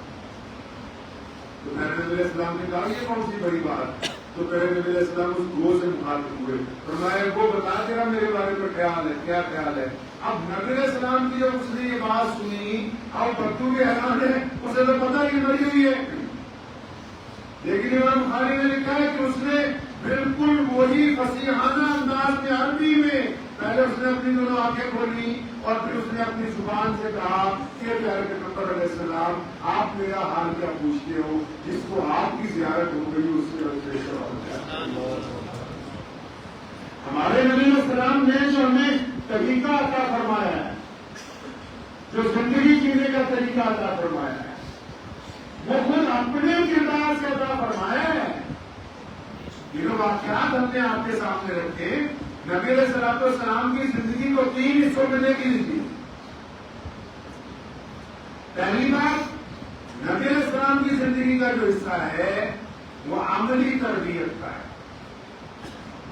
Speaker 2: تو میں نے نبی علیہ السلام نے کہا یہ کون سی بڑی بات؟ تو پہلے نبی علیہ السلام اس گو سے مخاطب ہوئے، فرمایا وہ بتا تیرا میرے بارے میں خیال ہے، کیا خیال ہے؟ اب نبی علیہ السلام کی جب اس نے یہ بات سنی، اب بدو بھی حیران ہے، اسے تو پتہ ہی مری ہوئی ہے. لیکن امام بخاری نے لکھا ہے کہ اس نے بالکل وہی فصیحانہ انداز میں عربی میں پہلے اس نے اپنی دونوں آنکھیں کھولی اور پھر اس نے اپنی زبان سے کہا کہ پیارے پیغمبر علیہ السلام آپ میرا حال کیا پوچھتے ہو؟ جس کو آپ کی زیارت ہو گئی اس سے ہمارے نبی علیہ السلام نے جو ہمیں طریقہ عطا فرمایا ہے، جو زندگی جینے کا طریقہ عطا فرمایا ہے، وہ خود اپنے کردار سے عطا فرمایا ہے. یہ واقعات ہم نے آپ کے سامنے رکھے. نبی علیہ السلام کی زندگی کو 3 حصوں میں دیکھ لیجیے. پہلی بات، نبی علیہ السلام کی زندگی کا جو حصہ ہے وہ عملی تربیت کا ہے.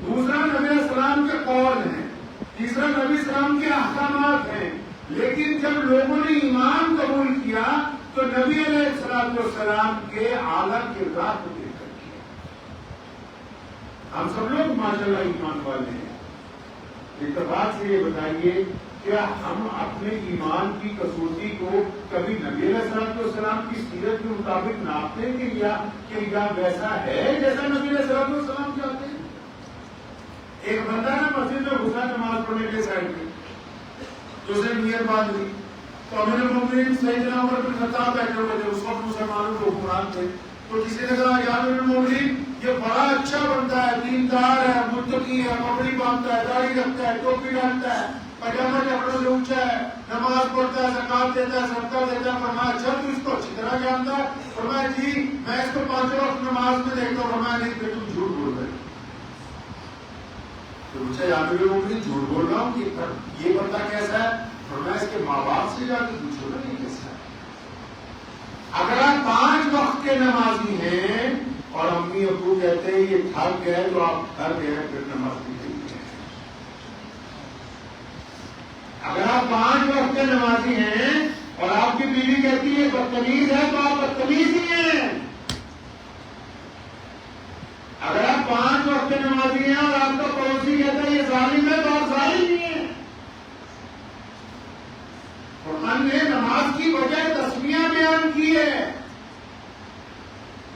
Speaker 2: دوسرا نبی علیہ السلام کے قول ہیں. تیسرا نبی السلام کے احکامات ہیں. لیکن جب لوگوں نے ایمان قبول کیا تو نبی علیہ السلام کے اعلیٰ کردار کو دیکھ کر کیا. ہم سب لوگ ماشاءاللہ ایمان والے ہیں. اتفاق سے یہ بتائیے کیا ہم اپنے ایمان کی کسوٹی کو کبھی نبی علیہ السلام کی سیرت کے مطابق ناپتے ہیں کہ یا ویسا ہے جیسا نبی علیہ السلام چاہتے ہیں؟ ایک بندہ نا مسجد میں گھسا نماز پڑھنے کے سائڈ میں، جو سے نیت بات ہوئی تو امیر المومنین سیدنا عمر بن خطاب بیٹھے ہوئے تھے، اس وقت مسلمانوں کے حکمران تھے، تو کسی نے کہا یا امیر المومنین یہ بڑا اچھا بندہ ہے، دیندار ہے، متقی ہے، پگڑی باندھتا ہے، داڑھی رکھتا ہے، ٹوپی ڈالتا ہے، پاجامہ کپڑوں سے اونچا ہے، نماز پڑھتا ہے، زکات دیتا ہے، صدقہ دیتا ہے۔ فرمایا اچھا تو اس کو اچھی طرح جانتا ہے؟ فرمایا جی میں اس کو 5 وقت نماز میں دیکھتا ہوں۔ فرمایا نہیں پھر تم جھوٹ بول رہے۔ تو پوچھا یا امیر المومنین جھوٹ بول رہا ہوں کہ یہ بندہ کیسا ہے؟ فرمایا اس کے ماں باپ سے جا کے پوچھو نا یہ کیسا ہے۔ اگر آپ 5 وقت کے نمازی ہیں اور امی ابو کہتے ہیں یہ تھک گئے تو آپ تھک گئے پھر نماز نہیں ہے۔ اگر آپ 5 وقت کے نمازی ہیں اور آپ کی بیوی کہتی ہے بدتمیز ہے تو آپ بدتمیز ہی ہیں۔ اگر آپ 5 وقت کے نمازی ہیں اور آپ کا پڑوسی کہتا ہے یہ ظالم ہے تو آپ ظالم ہی ہیں۔ قرآن نے نماز کی وجہ تسمیہ بیان کی ہے۔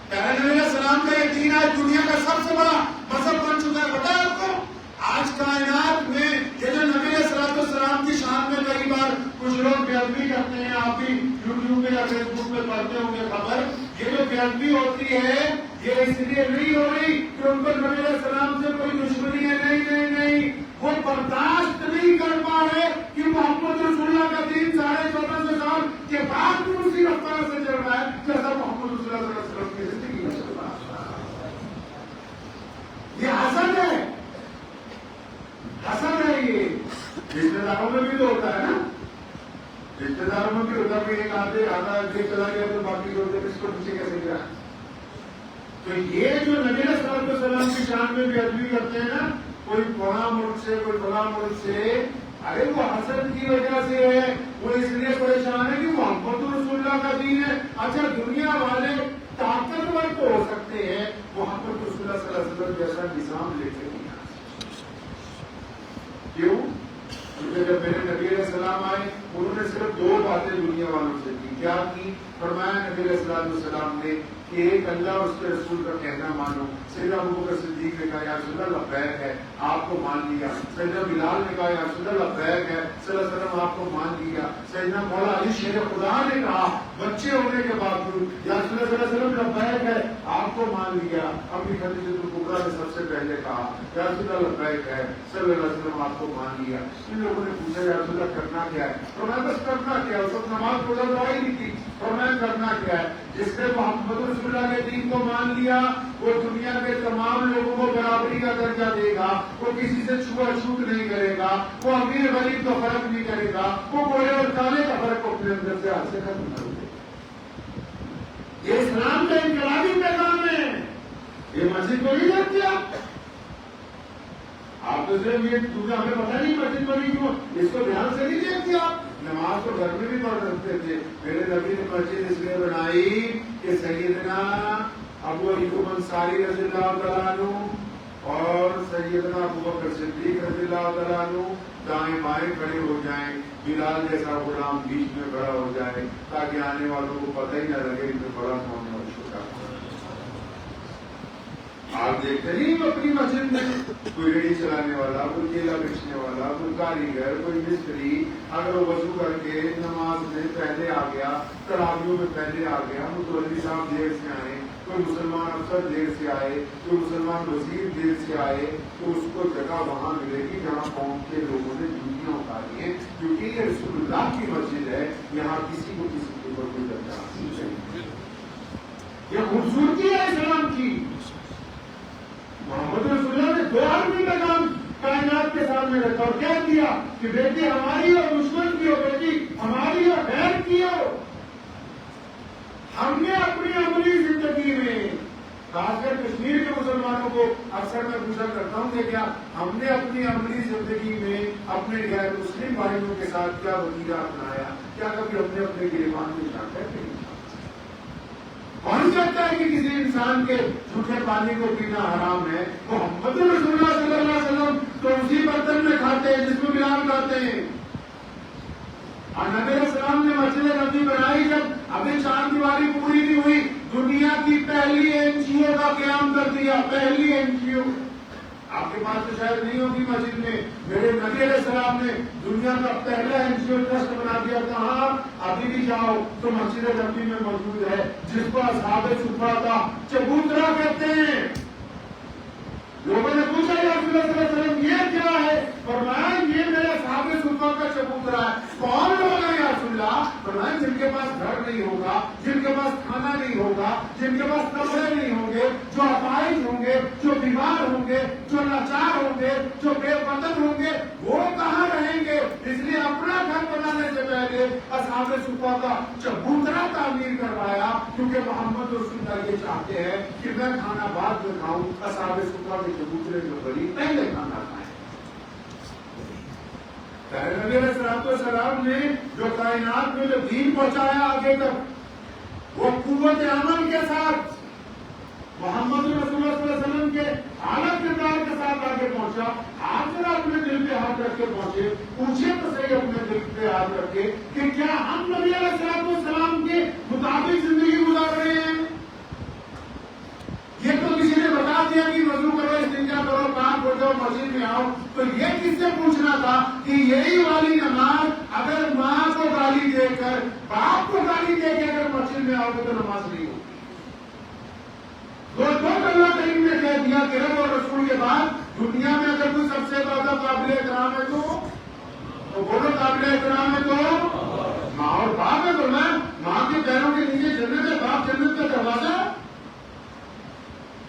Speaker 2: پیارے نبی علیہ السلام کا یہ دین آج دنیا کا سب سے بڑا مذہب بن چکا ہے۔ بتا ہے آپ کو آج کائنات میں یہ جو نبی علیہ السلام کی شان میں کئی بار کچھ لوگ بے ادبی کرتے ہیں، آپ بھی یوٹیوب پہ یا فیس بک پہ پڑھتے ہوں گے خبر، یہ جو بے ادبی ہوتی ہے یہ اس لیے نہیں ہو رہی کہ ان کو نبی علیہ السلام سے کوئی دشمنی ہے، نہیں، وہ برداشت نہیں کر پا رہے کہ محمد رسول اللہ کا دین 1450 سال کے بعد بھی اسی رفتار سے چل رہا ہے جیسا محمد رسول اللہ صلی اللہ علیہ وسلم کی زندگی میں چل رہا ہے۔ یہ حسد ہے، حسد ہے۔ یہ رشتے داروں میں بھی تو ہوتا ہے نا، رشتے داروں میں بھی ہوتا ہے، ایک آدھا دیکھ چلا گیا تو باقی لوگ اس کو پیچھے کیسے گیا۔ تو یہ جو نبی علیہ السلام کی شان میں بے ادبی کرتے ہیں نا، کوئی فلاں ملک سے کوئی فلاں ملک سے، ارے وہ حسد کی وجہ سے ہے، وہ اس لیے پریشان ہے کہ وہ محمد رسول اللہ کا دین ہے۔ اچھا دنیا والے طاقتور تو ہو سکتے ہیں، محمد رسول اللہ صلی اللہ علیہ وسلم جیسا نظام لے کے نہیں آ سکتے۔ کیوں؟ کیونکہ جب میرے نبی علیہ السلام آئے انہوں نے صرف 2 باتیں دنیا والوں سے کی۔ کیا کی؟ فرمایا نبی علیہ السلام نے کہ ایک اللہ اور اس کے رسول کا کہنا مانو۔ سیدنا ابوبکر صدیق نے کہا یا رسول اللہ لبیک ہے، آپ کو مان لیا۔ سیدنا بلال نے کہا یا رسول اللہ لبیک ہے، صلی اللہ علیہ وسلم آپ کو مان لیا۔ سیدنا مولا علی شیر خدا نے کہا بچے ہونے کے باوجود یا رسول اللہ صلی اللہ علیہ وسلم لبیک ہے، آپ کو مان لیا۔ امی خدیجہ کبریٰ نے سب سے پہلے کہا یا رسول اللہ لبیک ہے، صلی اللہ علیہ وسلم آپ کو مان لیا۔ ان لوگوں نے پوچھا یا رسول اللہ کرنا کیا ہے؟ فرمایا بس کرنا کیا ہے، اس وقت نماز روزہ دعائی نہیں تھی۔ فرمایا کرنا کیا ہے؟ جس نے محمد رسول اللہ کے دین کو مان لیا وہ دنیا کے تمام لوگوں کو برابری کا درجہ دے گا، وہ کسی سے چھوا چھوت نہیں کرے گا، وہ امیر غریب کا فرق نہیں کرے گا، وہ گورے اور کالے کا فرق کو اپنے اندر سے ہاتھ سے ختم کر دے گا۔ یہ اسلام کا انقلابی پیغام ہے۔ یہ مسجد کو نہیں دیکھتے آپ تو صرف یہ تمہیں ہمیں پتہ نہیں مسجد بنی کیوں، اس کو دھیان سے نہیں دیکھتے آپ۔ نماز تو گھر میں بھی پڑھ سکتے تھے۔ میرے نبی نے مسجد اس لیے بنائی کہ سیدنا ابو ایوب انصاری رضی اللہ تعالیٰ عنہ اور سیدنا ابوبکر صدیق رضی اللہ تعالیٰ عنہ دائیں بائیں کھڑے ہو جائیں، بلال جیسا غلام بیچ میں کھڑا ہو جائے تاکہ آنے والوں کو پتہ ہی نہ لگے کہ بڑا کون ہے اور چھوٹا کون ہے۔ آپ دیکھتے نہیں اپنی مسجد میں کوئی ریڑھی چلانے والا، کوئی کیلا بیچنے والا، کوئی کاریگر، کوئی مستری، اگر وہ وضو کر کے نماز میں پہلے آ گیا، تراویحوں میں پہلے آ گیا، متولی صاحب دیر سے آئے، کوئی مسلمان افسر دیر سے آئے، کوئی مسلمان وزیر دیر سے آئے، تو اس کو جگہ وہاں ملے گی جہاں قوم کے لوگوں نے جوتیاں اتاری ہیں، کیونکہ یہ رسول اللہ کی مسجد ہے، یہاں کسی کو کسی کے اوپر کوئی درجہ حاصل نہیں۔ یہ خوبصورتی ہے اسلام کی۔ محمد رسول اللہ نے 2 آدمی کا کام کائنات کے سامنے رکھا اور کیا کیا کہ بیٹی ہماری ہو دشمن کی ہو، بیٹی ہماری ہو غیر کی ہو۔ ہم نے اپنی عملی زندگی میں خاص کر کشمیر کے مسلمانوں کو اکثر میں پوچھا کرتا ہوں کہ کیا ہم نے اپنی عملی زندگی میں اپنے غیر مسلم بھائیوں کے ساتھ کیا وتیرہ اپنایا؟ کیا کبھی ہم نے اپنے گریبان میں جھانکا ہے کہ نہیں؟ کون کہتا ہے کہ کسی انسان کے جھوٹے پانی کو پینا حرام ہے؟ محمد رسول اللہ صلی اللہ علیہ وسلم تو اسی برتن میں کھاتے ہیں جس میں بلال کھاتے ہیں، اور نبی علیہ السلام نے مسجد نبی بنائی جب ابھی چار دیواری پوری نہیں ہوئی، دنیا کی پہلی NGO کا قیام کر دیا، پہلی NGO۔ آپ کے پاس تو شاید نہیں ہوگی مسجد میں، میرے نبی علیہ السلام نے دنیا کا پہلا NGO ٹرسٹ بنا دیا۔ کہاں؟ ابھی بھی جاؤ تو مسجد نبی میں موجود ہے، جس کو اصحاب صفہ کا چبوترا کہتے ہیں۔ لوگوں نے پوچھا یا رسول اللہ صلی اللہ علیہ وسلم یہ کیا ہے؟ فرمایا یہ میرے اصحاب صفہ کا چبوترا ہے۔ کون لوگ ہیں یا رسول اللہ؟ فرمایا جن کے پاس گھر نہیں ہوگا، جن کے پاس کھانا نہیں ہوگا، جن کے پاس کپڑے نہیں ہوں گے، جو اپاہج ہوں گے، جو بیمار ہوں گے، جو لاچار ہوں گے، جو بے وطن ہوں گے، وہ کہاں رہیں گے؟ اس لیے اپنا گھر بنانے سے پہلے اصحاب صفہ کا چبوترا تعمیر کروایا، کیونکہ محمد رسول اللہ یہ چاہتے ہیں کہ میں کھانا بعد میں کھاؤں، اصحاب صفہ کے چبوترے جو بڑی پہلے کھانا کھائیں۔ نبی علیہ السلام نے جو کائنات میں جو دین پہنچایا آگے تک، وہ قوت عمل کے ساتھ محمد رسول اللہ صلی اللہ علیہ وسلم کے حالت کردار کے ساتھ آگے پہنچا۔ آپ ذرا اپنے دل پہ ہاتھ رکھ کے پہنچے، پوچھے تو صحیح اپنے دل پہ ہاتھ رکھ کے کہ کیا ہم نبی علیہ السلام کے مطابق زندگی گزار رہے ہیں؟ یہ تو کسی نے بتا دیا کہ وضو کرو، استنجا کرو، پاک ہو جاؤ، مسجد میں آؤ، تو یہ کس سے پوچھنا تھا کہ یہی والی نماز اگر ماں کو گالی دے کر، باپ کو گالی دے کے اگر مسجد میں آؤ گے تو نماز نہیں ہوگی۔ اللہ کریم نے کہہ دیا کہ رب اور رسول کے بعد دنیا میں اگر کوئی سب سے زیادہ قابل احترام ہے تو بولو قابل احترام ہے تو ماں اور باپ ہے۔ تو میں ماں کے پیروں کے نیچے جنت ہے، باپ جنت کا دروازہ۔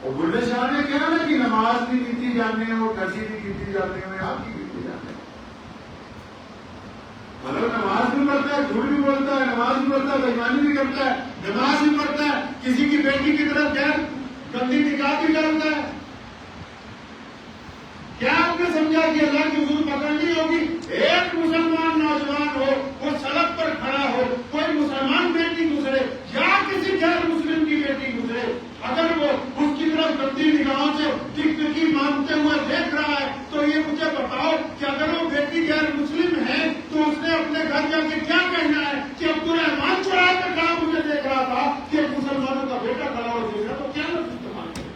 Speaker 2: اور بلے شاہ نے کہا نا کہ نماز بھی کیتی جانے ہو، کسی بھی کیتی جانے ہو، آپ کی کیتی جانے ہو، مطلب نماز بھی پڑھتا ہے، جھوٹ بھی بولتا ہے، نماز بھی پڑھتا ہے، بےایمانی بھی کرتا ہے، نماز بھی پڑھتا ہے، کسی کی بیٹی کی طرف غیر گندی نگاہ بھی کرتا ہے۔ کیا آپ نے سمجھا کہ اللہ کی حضور پکڑنی ہوگی؟ ایک مسلمان نوجوان ہو، وہ سڑک پر کھڑا ہو، کوئی مسلمان بیٹی گزرے یا کسی غیر مسلم کی بیٹی گزرے، اگر وہ اس کی طرف گندی نگاہوں سے ٹکٹکی مانگتے ہوئے دیکھ رہا ہے تو یہ مجھے بتاؤ کہ اگر وہ بیٹی غیر مسلم ہے تو اس نے اپنے گھر جا کے کیا کہنا ہے کہ عبدالرحمان چورا کر کہا مجھے دیکھ رہا تھا کہ مسلمانوں کا بیٹا کھڑا ہو دیکھ رہا، تو کیا لفظ استعمال کرے؟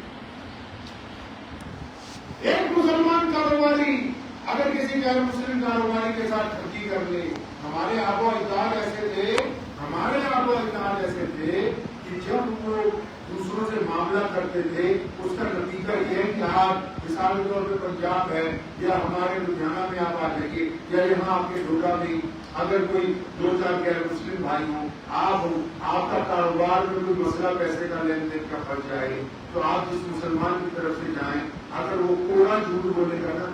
Speaker 2: ایک مسلمان کاروباری اگر کسی غیر مسلم کاروباری کے ساتھ ٹھگی کر لے، ہمارے آب و اجداد ایسے تھے، ہمارے آب و اجداد ایسے تھے کہ جب وہ دوسروں سے معاملہ کرتے تھے اس کا نتیجہ یہ ہے کہ آپ مثال کے طور پہ پنجاب ہے یا ہمارے لدھیانہ میں آپ آ جائیے یا یہاں آپ کے ڈوڈا میں اگر کوئی دو چار غیر مسلم بھائی ہوں، آپ ہوں، آپ کا کاروبار میں کوئی مسئلہ پیسے کا لین دین کا پڑ جائے تو آپ جس مسلمان کی طرف سے جائیں، اگر وہ کوڑا جھوٹ بولے گا نا،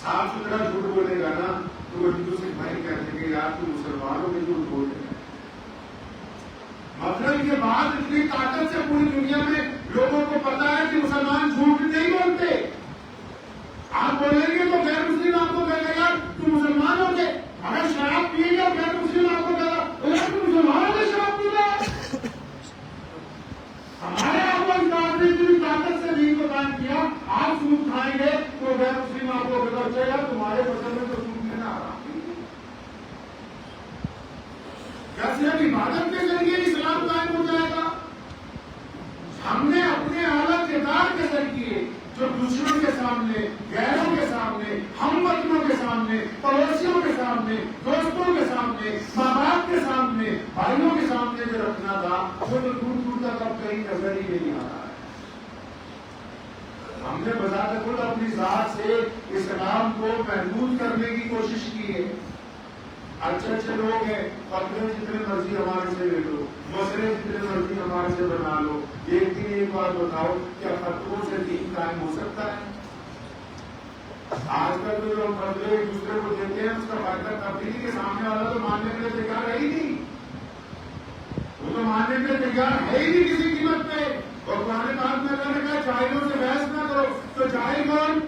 Speaker 2: صاف ستھرا جھوٹ بولے گا نا، تو وہ ہندو سکھ بھائی کہتے ہیں کہ آپ کو مسلمانوں کے جھوٹ بول رہے ہیں۔ مطلب یہ بات اتنی طاقت سے پوری دنیا میں لوگوں کو پتا ہے کہ مسلمان جھوٹ نہیں بولتے۔ آپ بولیں گے تو غیر مسلم آپ کو کہے گا یار تم مسلمان ہو گے، اگر شراب پیے گا غیر مسلم آپ کو کہے گا یار تم مسلمان ہو گے شراب پی رہا ہے۔ ہمارے آپ کو اتنی طاقت سے دین کو قائم کیا، آپ سود کھائیں گے تو غیر مسلم آپ کو کہے گا اچھا یار تمہارے پسند میں تو سود لینا آ رہا۔ کیا صرف عبادت کے ذریعے اسلام قائم ہو جائے گا؟ ہم نے اپنے اعلیٰ کردار کے ذریعے جو دوسروں کے سامنے، غیروں کے سامنے، ہم وطنوں کے سامنے، پڑوسیوں کے سامنے، دوستوں کے سامنے، ماں باپ کے سامنے، بھائیوں کے سامنے جو رکھنا تھا وہ تو دور دور تک اب کہیں نظر ہی نہیں آ رہا ہے۔ ہم نے بذات خود اپنی ذات سے اسلام کو محدود کرنے کی کوشش کی ہے۔ اچھے اچھے لوگ ہیں، فتوے جتنے مرضی ہمارے سے لے لو، مسئلے جتنے مرضی ہمارے سے بنا لو، ایک دن ایک بات بتاؤ کیا فتووں سے دین قائم ہو سکتا ہے؟ آج کل تو جو فتوے ایک دوسرے کو دیتے ہیں اس کا فائدہ تبدیلی کے سامنے والا تو ماننے کے لیے تیار ہے ہی نہیں، وہ تو ماننے کے لیے تیار ہے ہی نہیں کسی قیمت پہ۔ اور قرآن پاک میں اللہ نے کہا جاہلوں سے بحث نہ کرو، تو جاہل کون؟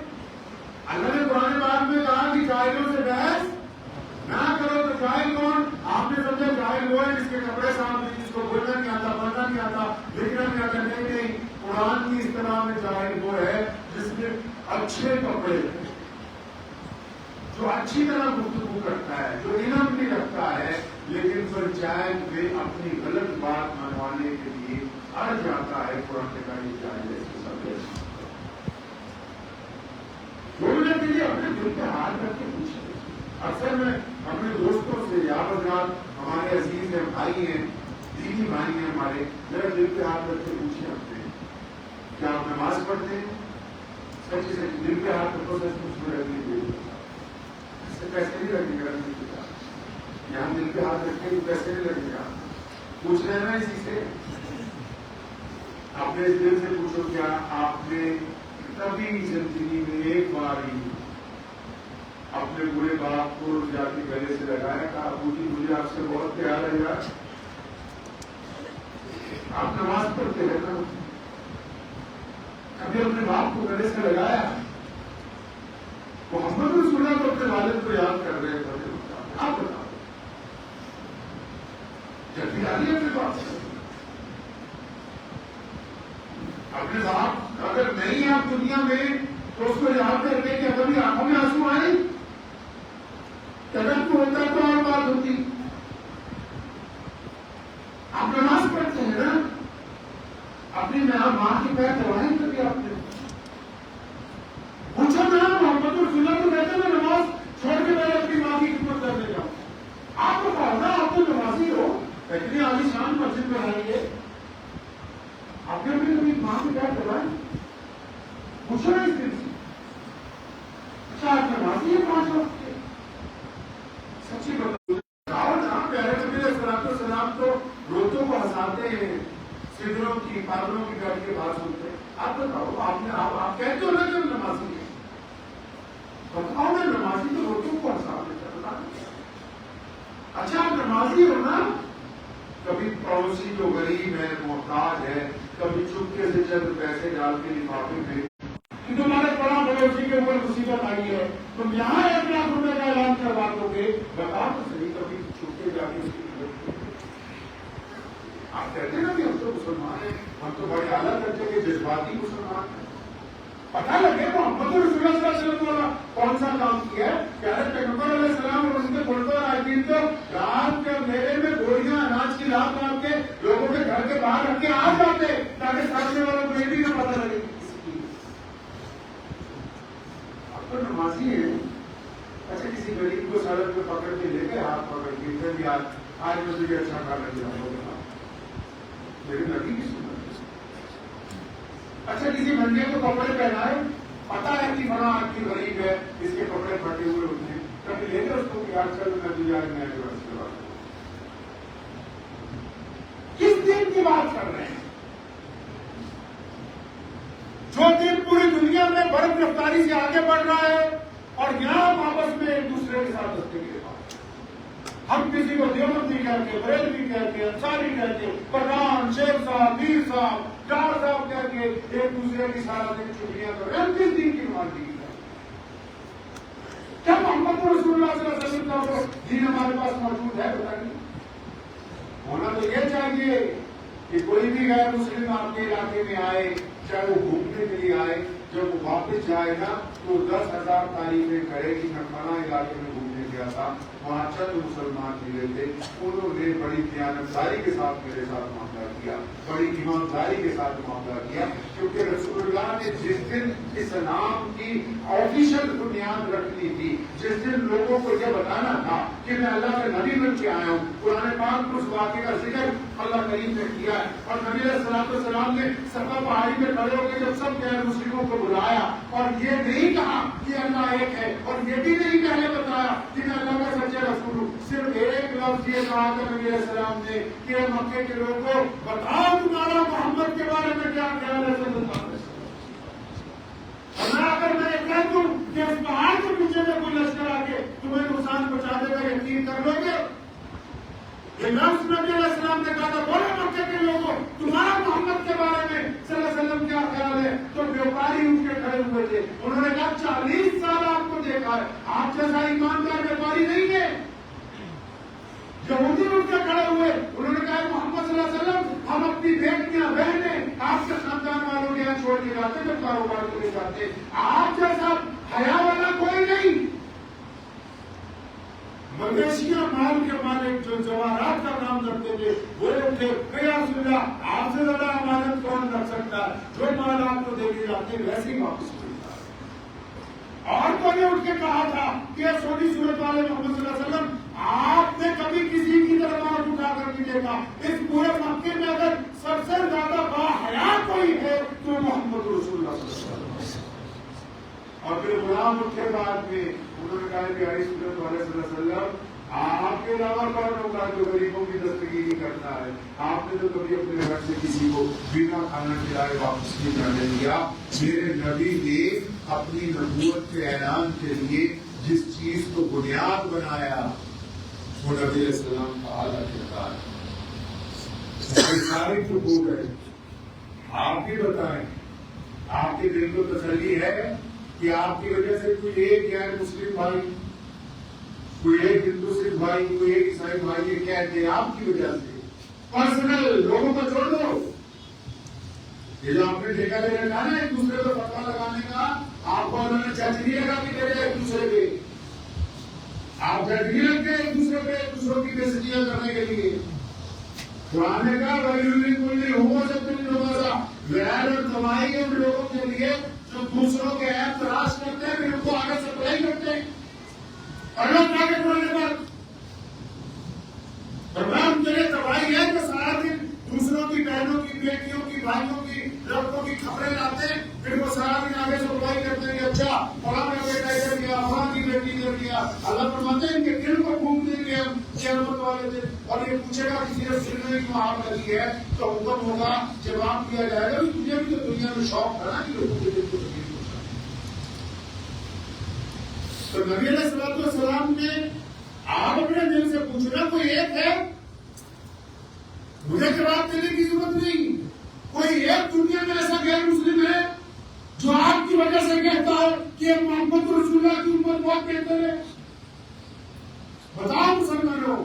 Speaker 2: اللہ نے قرآن پاک میں کہا کہ جاہلوں سے بحث نہ کرو، تو جاہل کون؟ آپ نے سمجھا جاہل وہ ہے جس کے کپڑے صاف نہیں، جس کو بولنا نہیں آتا، پڑھنا نہیں آتا، لکھنا نہیں آتا۔ نہیں، قرآن کی اصطلاح میں جاہل وہ ہے جس میں اچھے کپڑے ہیں، جو اچھی طرح گفتگو کرتا ہے، جو علم بھی رکھتا ہے، لیکن پنچایت میں اپنی غلط بات منوانے کے لیے اڑ جاتا ہے، قرآن کا یہ چاہیے بولنے کے لیے اپنے دل پہ ہاتھ رکھ کے پوچھے۔ اکثر میں اپنے دوستوں سے یا حضرات ہمارے عزیز ہیں، بھائی ہیں، دینی بھائی ہیں ہمارے، میرا دل پہ ہاتھ رکھ کے پوچھے اپنے، کیا آپ نماز پڑھتے ہیں؟ سچی سچی دل پہ ہاتھ رکھو، سچ مچ میں رکھ لیجیے، اس سے پیسے نہیں لگے گا، یہاں دل پہ ہاتھ رکھے تو پیسے نہیں لگے گا، پوچھ رہے ہیں نا اسی سے۔ اپنے دل سے پوچھو، کیا آپ نے کبھی زندگی میں ایک بار ہی اپنے برے باپ کو جا کے گلے سے لگایا، کہا ابو جی مجھے آپ سے بہت پیار ہے یار؟ آپ نماز پڑھتے ہیں نا، کبھی اپنے باپ کو گلے سے لگایا؟ محمد رسول اللہ تو اپنے والد کو یاد کر رہے ہیں، آپ بتاؤ جلدی آئیے اپنے باپ سے۔ اپنے باپ اگر نہیں آپ دنیا میں تو اس کو یاد کرنے کے کبھی آنکھوں میں آنسو آئے؟ تڑپ کو ہوتا تو اور بات ہوتی۔ آپ نماز پڑھتے ہیں نا، اپنی ماں کی پیر دبائیں کبھی آپ نے؟ پوچھو نا، محمد رسول اللہ تو کہتے ہیں میں نماز چھوڑ کے میں اپنی ماں کی خدمت کرنے جاؤں۔ آپ کو پڑھنا، آپ تو نمازی ہو، اتنی عالی شان مسجد میں آئیں گے، آپ نے بھی کبھی ماں کی پیر دبائیں؟ پوچھو نا اس دن سے۔ اچھا آپ نمازی ہے 5 وقت کے؟ سچی بتاؤ نا، پیارے نبی علیہ الصلوۃ والسلام تو روتوں کو ہنساتے ہیں، سدروں کی پاگلوں کی گاڑی کے بات سنتے ہیں۔ آپ بتاؤ، آپ کہتے ہو نا کہ ہم نمازی ہیں، بتاؤ نا نمازی تو روتوں کو ہنساتے ہیں، اچھا آپ نمازی ہو نا، کبھی پڑوسی جو غریب ہے، محتاج ہے، کبھی چپکے سے چند پیسے ڈال کے لفافے میں کہ تمہارے بڑا پڑوسی کے اوپر مصیبت آئی ہے، تم یہاں 1 لاکھ روپے کا اعلان کروا دو گے، بتاؤ تو صحیح، کبھی چھپکے جا کے اس کی مدد کی؟ آپ کہتے ہیں نا کہ ہم تو مسلمان ہیں، ہم تو بڑے اعلیٰ درجے کے جذباتی مسلمان ہیں۔ پتہ لگے محمد رسول اللہ صلی اللہ علیہ وسلم کون سا کام کیا ہے؟ پیارے پیغمبر علیہ السلام اور ان کے خلفاء راشدین تو رات کے اندھیرے میں گولیاں اناج کی رات باندھ کے لوگوں کے گھر کے باہر رکھ کے آ جاتے تاکہ سامنے والوں کو یہ بھی نہ پتہ لگے آپ تو نمازی ہیں۔ اچھا کسی غریب کو سڑک پہ پکڑ کے لے کے ہاتھ پکڑ کے پھر بھی آج میں تجھے اچھا کھانا کھلاؤں، میری نبی کی سنت۔ اچھا کسی بندے کو کپڑے پہنائے، پتا ہے کہ بڑا آدمی غریب ہے، اس کے کپڑے پھٹے ہوئے ہوتے ہیں، کبھی لے کر اس کو کہ آج کل میں تجھے آج نیا لباس کروا دوں۔ کس دن کی بات کر رہے ہیں؟ جو دن پوری دنیا میں بڑی رفتاری سے آگے بڑھ رہا ہے اور یہاں آپس میں ایک دوسرے کے ساتھ دستے کے بعد ہم کسی کو دیوبندی کہہ کے، بریلوی کہہ کے، انصاری کہہ کے، پٹھان، شیخ صاحب، پیر صاحب، ڈار صاحب کہہ کے ایک دوسرے کی سارا دن چھٹیاں کر رہے ہیں۔ کس دن کی نمازی ہے؟ کیا محمد رسول اللہ صلی اللہ علیہ وسلم کا دین ہمارے پاس موجود ہے؟ بتائیے۔ ہونا تو یہ چاہیے کہ کوئی بھی غیر مسلم آپ کے علاقے میں آئے، چاہے وہ گھومنے کے لیے آئے، جب وہ واپس جائے نا تو 10,000 تعریفیں کرے کہ میں فلاں علاقے میں گھومنے گیا تھا، وہاں چند مسلمان ملے تھے، انہوں نے بڑی دیانتداری کے ساتھ میرے ساتھ معاملہ کیا، بڑی ایمانداری کے ساتھ معاملہ کیا، کیونکہ رسول اللہ نے جس دن اسلام کی آفیشل بنیاد رکھنی تھی، جس دن لوگوں کو یہ بتانا تھا کہ میں اللہ کے نبی بن کے آیا ہوں، قرآن پاک میں اس واقعے کا ذکر اللہ کریم نے کیا ہے، اور نبی علیہ الصلوۃ والسلام نے صفا پہاڑی میں کھڑے ہو کے جب سب غیر مسلموں کو بلایا اور یہ نہیں کہا کہ اللہ ایک ہے، اور یہ بھی نہیں پہلے بتایا کہ میں اللہ کا سچا رسول ہوں، صرف ایک لفظ یہ کہا تھا نبی علیہ السلام نے کہ مکے کے لوگوں بتاؤ تمہارا محمد کے بارے میں کیا خیال ہے صلی اللہ علیہ وسلم۔ اور اگر میں یہ کہہ دوں کہ اس پہاڑ کے پیچھے سے کوئی لشکر آ کے تمہیں نقصان پہنچا دے گا، یقین کر لو گے؟ یہ لفظ نبی علیہ السلام نے کہا تھا، بولے مکے کے لوگوں تمہارا محمد کے بارے میں صلی اللہ علیہ وسلم کیا خیال ہے؟ تو بیوپاری ان کے کھڑے ہوئے تھے، انہوں نے کہا 40 سال آپ کو دیکھا ہے، آپ جیسا ایماندار بیوپاری نہیں ہے۔ یہودی ان کے کھڑے ہوئے، انہوں نے کہا محمد صلی اللہ علیہ وسلم ہم اپنی بیٹیاں بہنیں آپ کے خاندان والوں کے یہاں چھوڑ کے جاتے جب کاروبار کے لیے جاتے، آپ جیسا حیا والا کوئی نہیں۔ مویشیاں مال کے مالک جو جواہرات کا کام کرتے تھے وہ لوگ تھے کہ یا رسول اللہ آپ سے زیادہ امانت کون رکھ سکتا ہے؟ جو مال آپ کو دے کے جاتے ویسے ہی واپس کرتا ہے۔ عورتوں نے اٹھ کے کہا تھا کہ سونی صورت والے محمد صلی اللہ علیہ وسلم آپ نے کبھی کسی کی طرف ہاتھ اٹھا کر نہیں دیکھا، اس پورے مکے میں اگر سب سے زیادہ باحیا کوئی ہے تو محمد رسول اللہ صلی اللہ علیہ وسلم۔ اور پھر غلام اٹھے بعد میں انہوں نے کہا کہ علی صورت والے صلی اللہ علیہ وسلم آپ کے علاوہ کون ہوگا جو غریبوں کی دستگیری کرتا ہے؟ آپ نے تو کبھی اپنے گھر سے کسی کو بنا کھانا کھلائے واپس نہیں جانے دیا۔ میرے نبی نے اپنی نبوت کے اعلان کے لیے جس چیز کو بنیاد بنایا وہ نبی علیہ السلام کا اعلیٰ کردار ہے۔ سارے چپ ہو گئے۔ آپ بھی بتائیں، آپ کے دل کو تسلی ہے کہ آپ کی وجہ سے کوئی ایک غیر مسلم بھائی، کوئی ایک ہندو سکھ بھائی، کوئی ایک عیسائی بھائی یہ کہتے ہیں آپ کی وجہ سے؟ پرسنل لوگوں کو چھوڑ دو، یہ جو آپ نے ٹھیکہ لے رکھا نا ایک دوسرے کو فتوا لگانے کا، آپ کو انہوں نے جج نہیں لگا کے دے رہے ایک دوسرے پہ، آپ جج نہیں لگتے ایک دوسرے پہ ایک دوسروں کی بےعزتیاں کرنے کے لیے۔ قرآن نے کہا وَيْلٌ لِّكُلِّ ہُمَزَةٍ لُمَزَةٍ، ویل اور تباہی ہے ان لوگوں کے لیے جو دوسروں کے عیب تلاش کرتے ہیں پھر ان کو آگے سپلائی کرتے ہیں۔ اللہ تعالیٰ کے قرآن پر فرمان تیرے تباہی ہے کہ سارا دن دوسروں کی بہنوں کی بیٹیوں کی بھائیوں کی لڑکوں کی خبریں لاتے ہیں، پھر وہ سارا دن آگے سپلائی کرتے ہیں کہ اچھا فلاں کا بیٹا ادھر گیا، فلاں کی بیٹی ادھر گیا۔ اللہ فرماتے ہیں ان کے دل کو پھونک دیں گے ہم قیامت والے دن، اور یہ پوچھے گا کسی نے دل میں کیوں آگ لگی ہے تو حکم ہوگا، جواب دیا جائے گا تجھے بھی تو دنیا میں شوق تھا نا کہ لوگوں کے دل کو تکلیف پہنچانا۔ تو نبی علیہ السلام نے آپ اپنے دل سے پوچھنا کوئی ایک ہے، مجھے جواب دینے کی ضرورت نہیں، کوئی ایک دنیا میں ایسا غیر مسلم ہے جو آپ کی وجہ سے کہتا ہے کہ محمد رسول اللہ کی امت بہت بہتر ہے؟ بتاؤ مسلمانوں،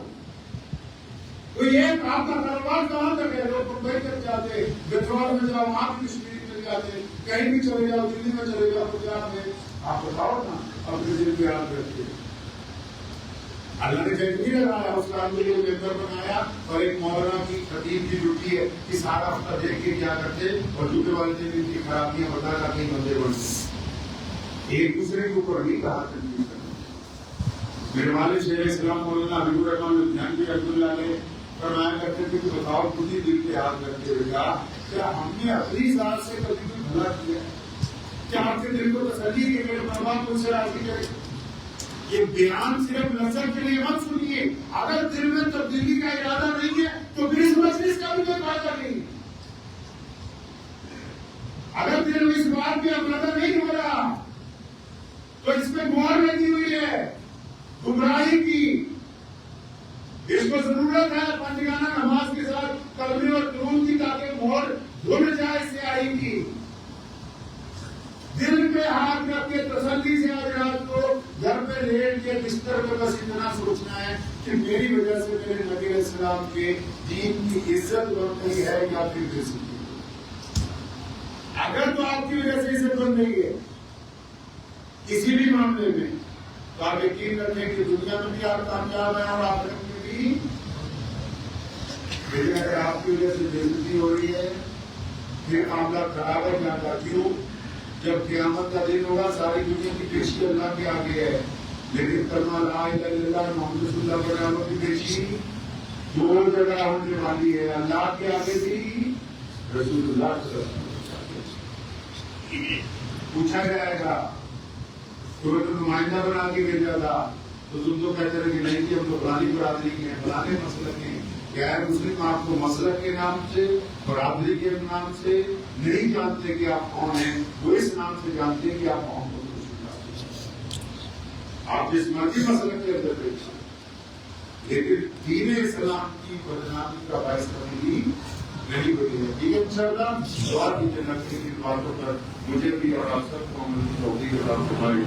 Speaker 2: کوئی ایک آپ کا کاروبار کہاں تک ہے؟ لوگ ممبئی تک جاتے، گجرات میں جاؤ، آپ کشمیر چلے جاتے، کہیں بھی چلے جاؤ، دلی میں چلے جاؤ، گجرات میں، آپ بتاؤ نا اپنے دل کو یاد رکھیے۔ اللہ نے جج نہیں لگایا، اس کا لیے ممبر بنایا، اور ایک مولانا کی خطیب کی ڈیوٹی ہے کہ سارا ہفتہ دیکھ کے کیا کرتے اور جھوٹے والے دن ان کی خرابیاں بتا کر کے بندے بنتے، ایک دوسرے کے اوپر نہیں کہا تنقید کرنا۔ میرے والد شیخ اسلام مولانا حبیب الرحمان لدھیانوی رحمۃ اللہ علیہ فرمایا کرتے تھے کہ بتاؤ خود ہی دل کے یاد رکھتے ہوئے کیا ہم نے اپنی ذات سے کبھی کوئی بھلا کیا؟ کیا آپ کے دل کو تسلی کہ میرے ماں باپ مجھ سے راضی کرے؟ یہ بیان صرف نظر کے لیے مت سنیے، اگر دل میں تبدیلی کا ارادہ نہیں ہے تو پھر اس مجلس کا بھی کوئی فائدہ نہیں۔ اگر دل میں اس بات میں آمادہ نہیں ہو رہا تو اس میں مہر لگی ہوئی ہے گمراہی کی، اس کو ضرورت ہے پنجگانہ نماز کے ساتھ کلمے اور درود کی تاکہ مہر دھل جائے سیاہی کی۔ دل پہ ہاتھ رکھ کے تسلی سے آج رات کو گھر پہ لیٹ کے بستر پہ بس اتنا سوچنا ہے کہ میری وجہ سے میرے نبی علیہ السلام کے دین کی عزت بڑھ گئی ہے یا پھر بےعزتی۔ اگر تو آپ کی وجہ سے عزت بن رہی ہے کسی بھی معاملے میں تو آپ یقین رکھیں کہ دنیا میں بھی آپ کامیاب ہیں اور آخرت میں بھی۔ لیکن اگر آپ کی وجہ سے بےعزتی ہو رہی ہے پھر معاملہ خراب ہے جاتا۔ کیوں؟ جب قیامت کا دن ہوگا ساری دنیا کی پیشی اللہ کے آگے ہے، لیکن کلمہ لا الہ الا اللہ محمد رسول اللہ کے نام کی پیشی دو جگہ ہونے والی ہے، اللہ کے آگے بھی رسول اللہ صلی اللہ علیہ وسلم۔ پوچھا جائے گا تمہیں تو نمائندہ بنا کے بھیجا تھا تو تم تو کہتے رہے کہ نہیں کہ ہم تو فلانی برادری کے ہیں، فلانے مسلک کے ہیں۔ غیر مسلم آپ کو مسلک کے نام سے برادری کے نام سے نہیں جانتے کہ آپ کون ہیں، وہ اس نام سے جانتے ہیں کہ آپ محمد رسول اللہ۔ آپ جس مرضی مسلک کے اندر بیٹھے لیکن دین اسلام کی بدنامی کا باعث کرنے کی نہیں بنی ہے۔ ٹھیک ہے انشاءاللہ دعا کی جنت کی باتوں پر مجھے بھی اور آپ سب کو عمل کی توفیق عطا فرمائے۔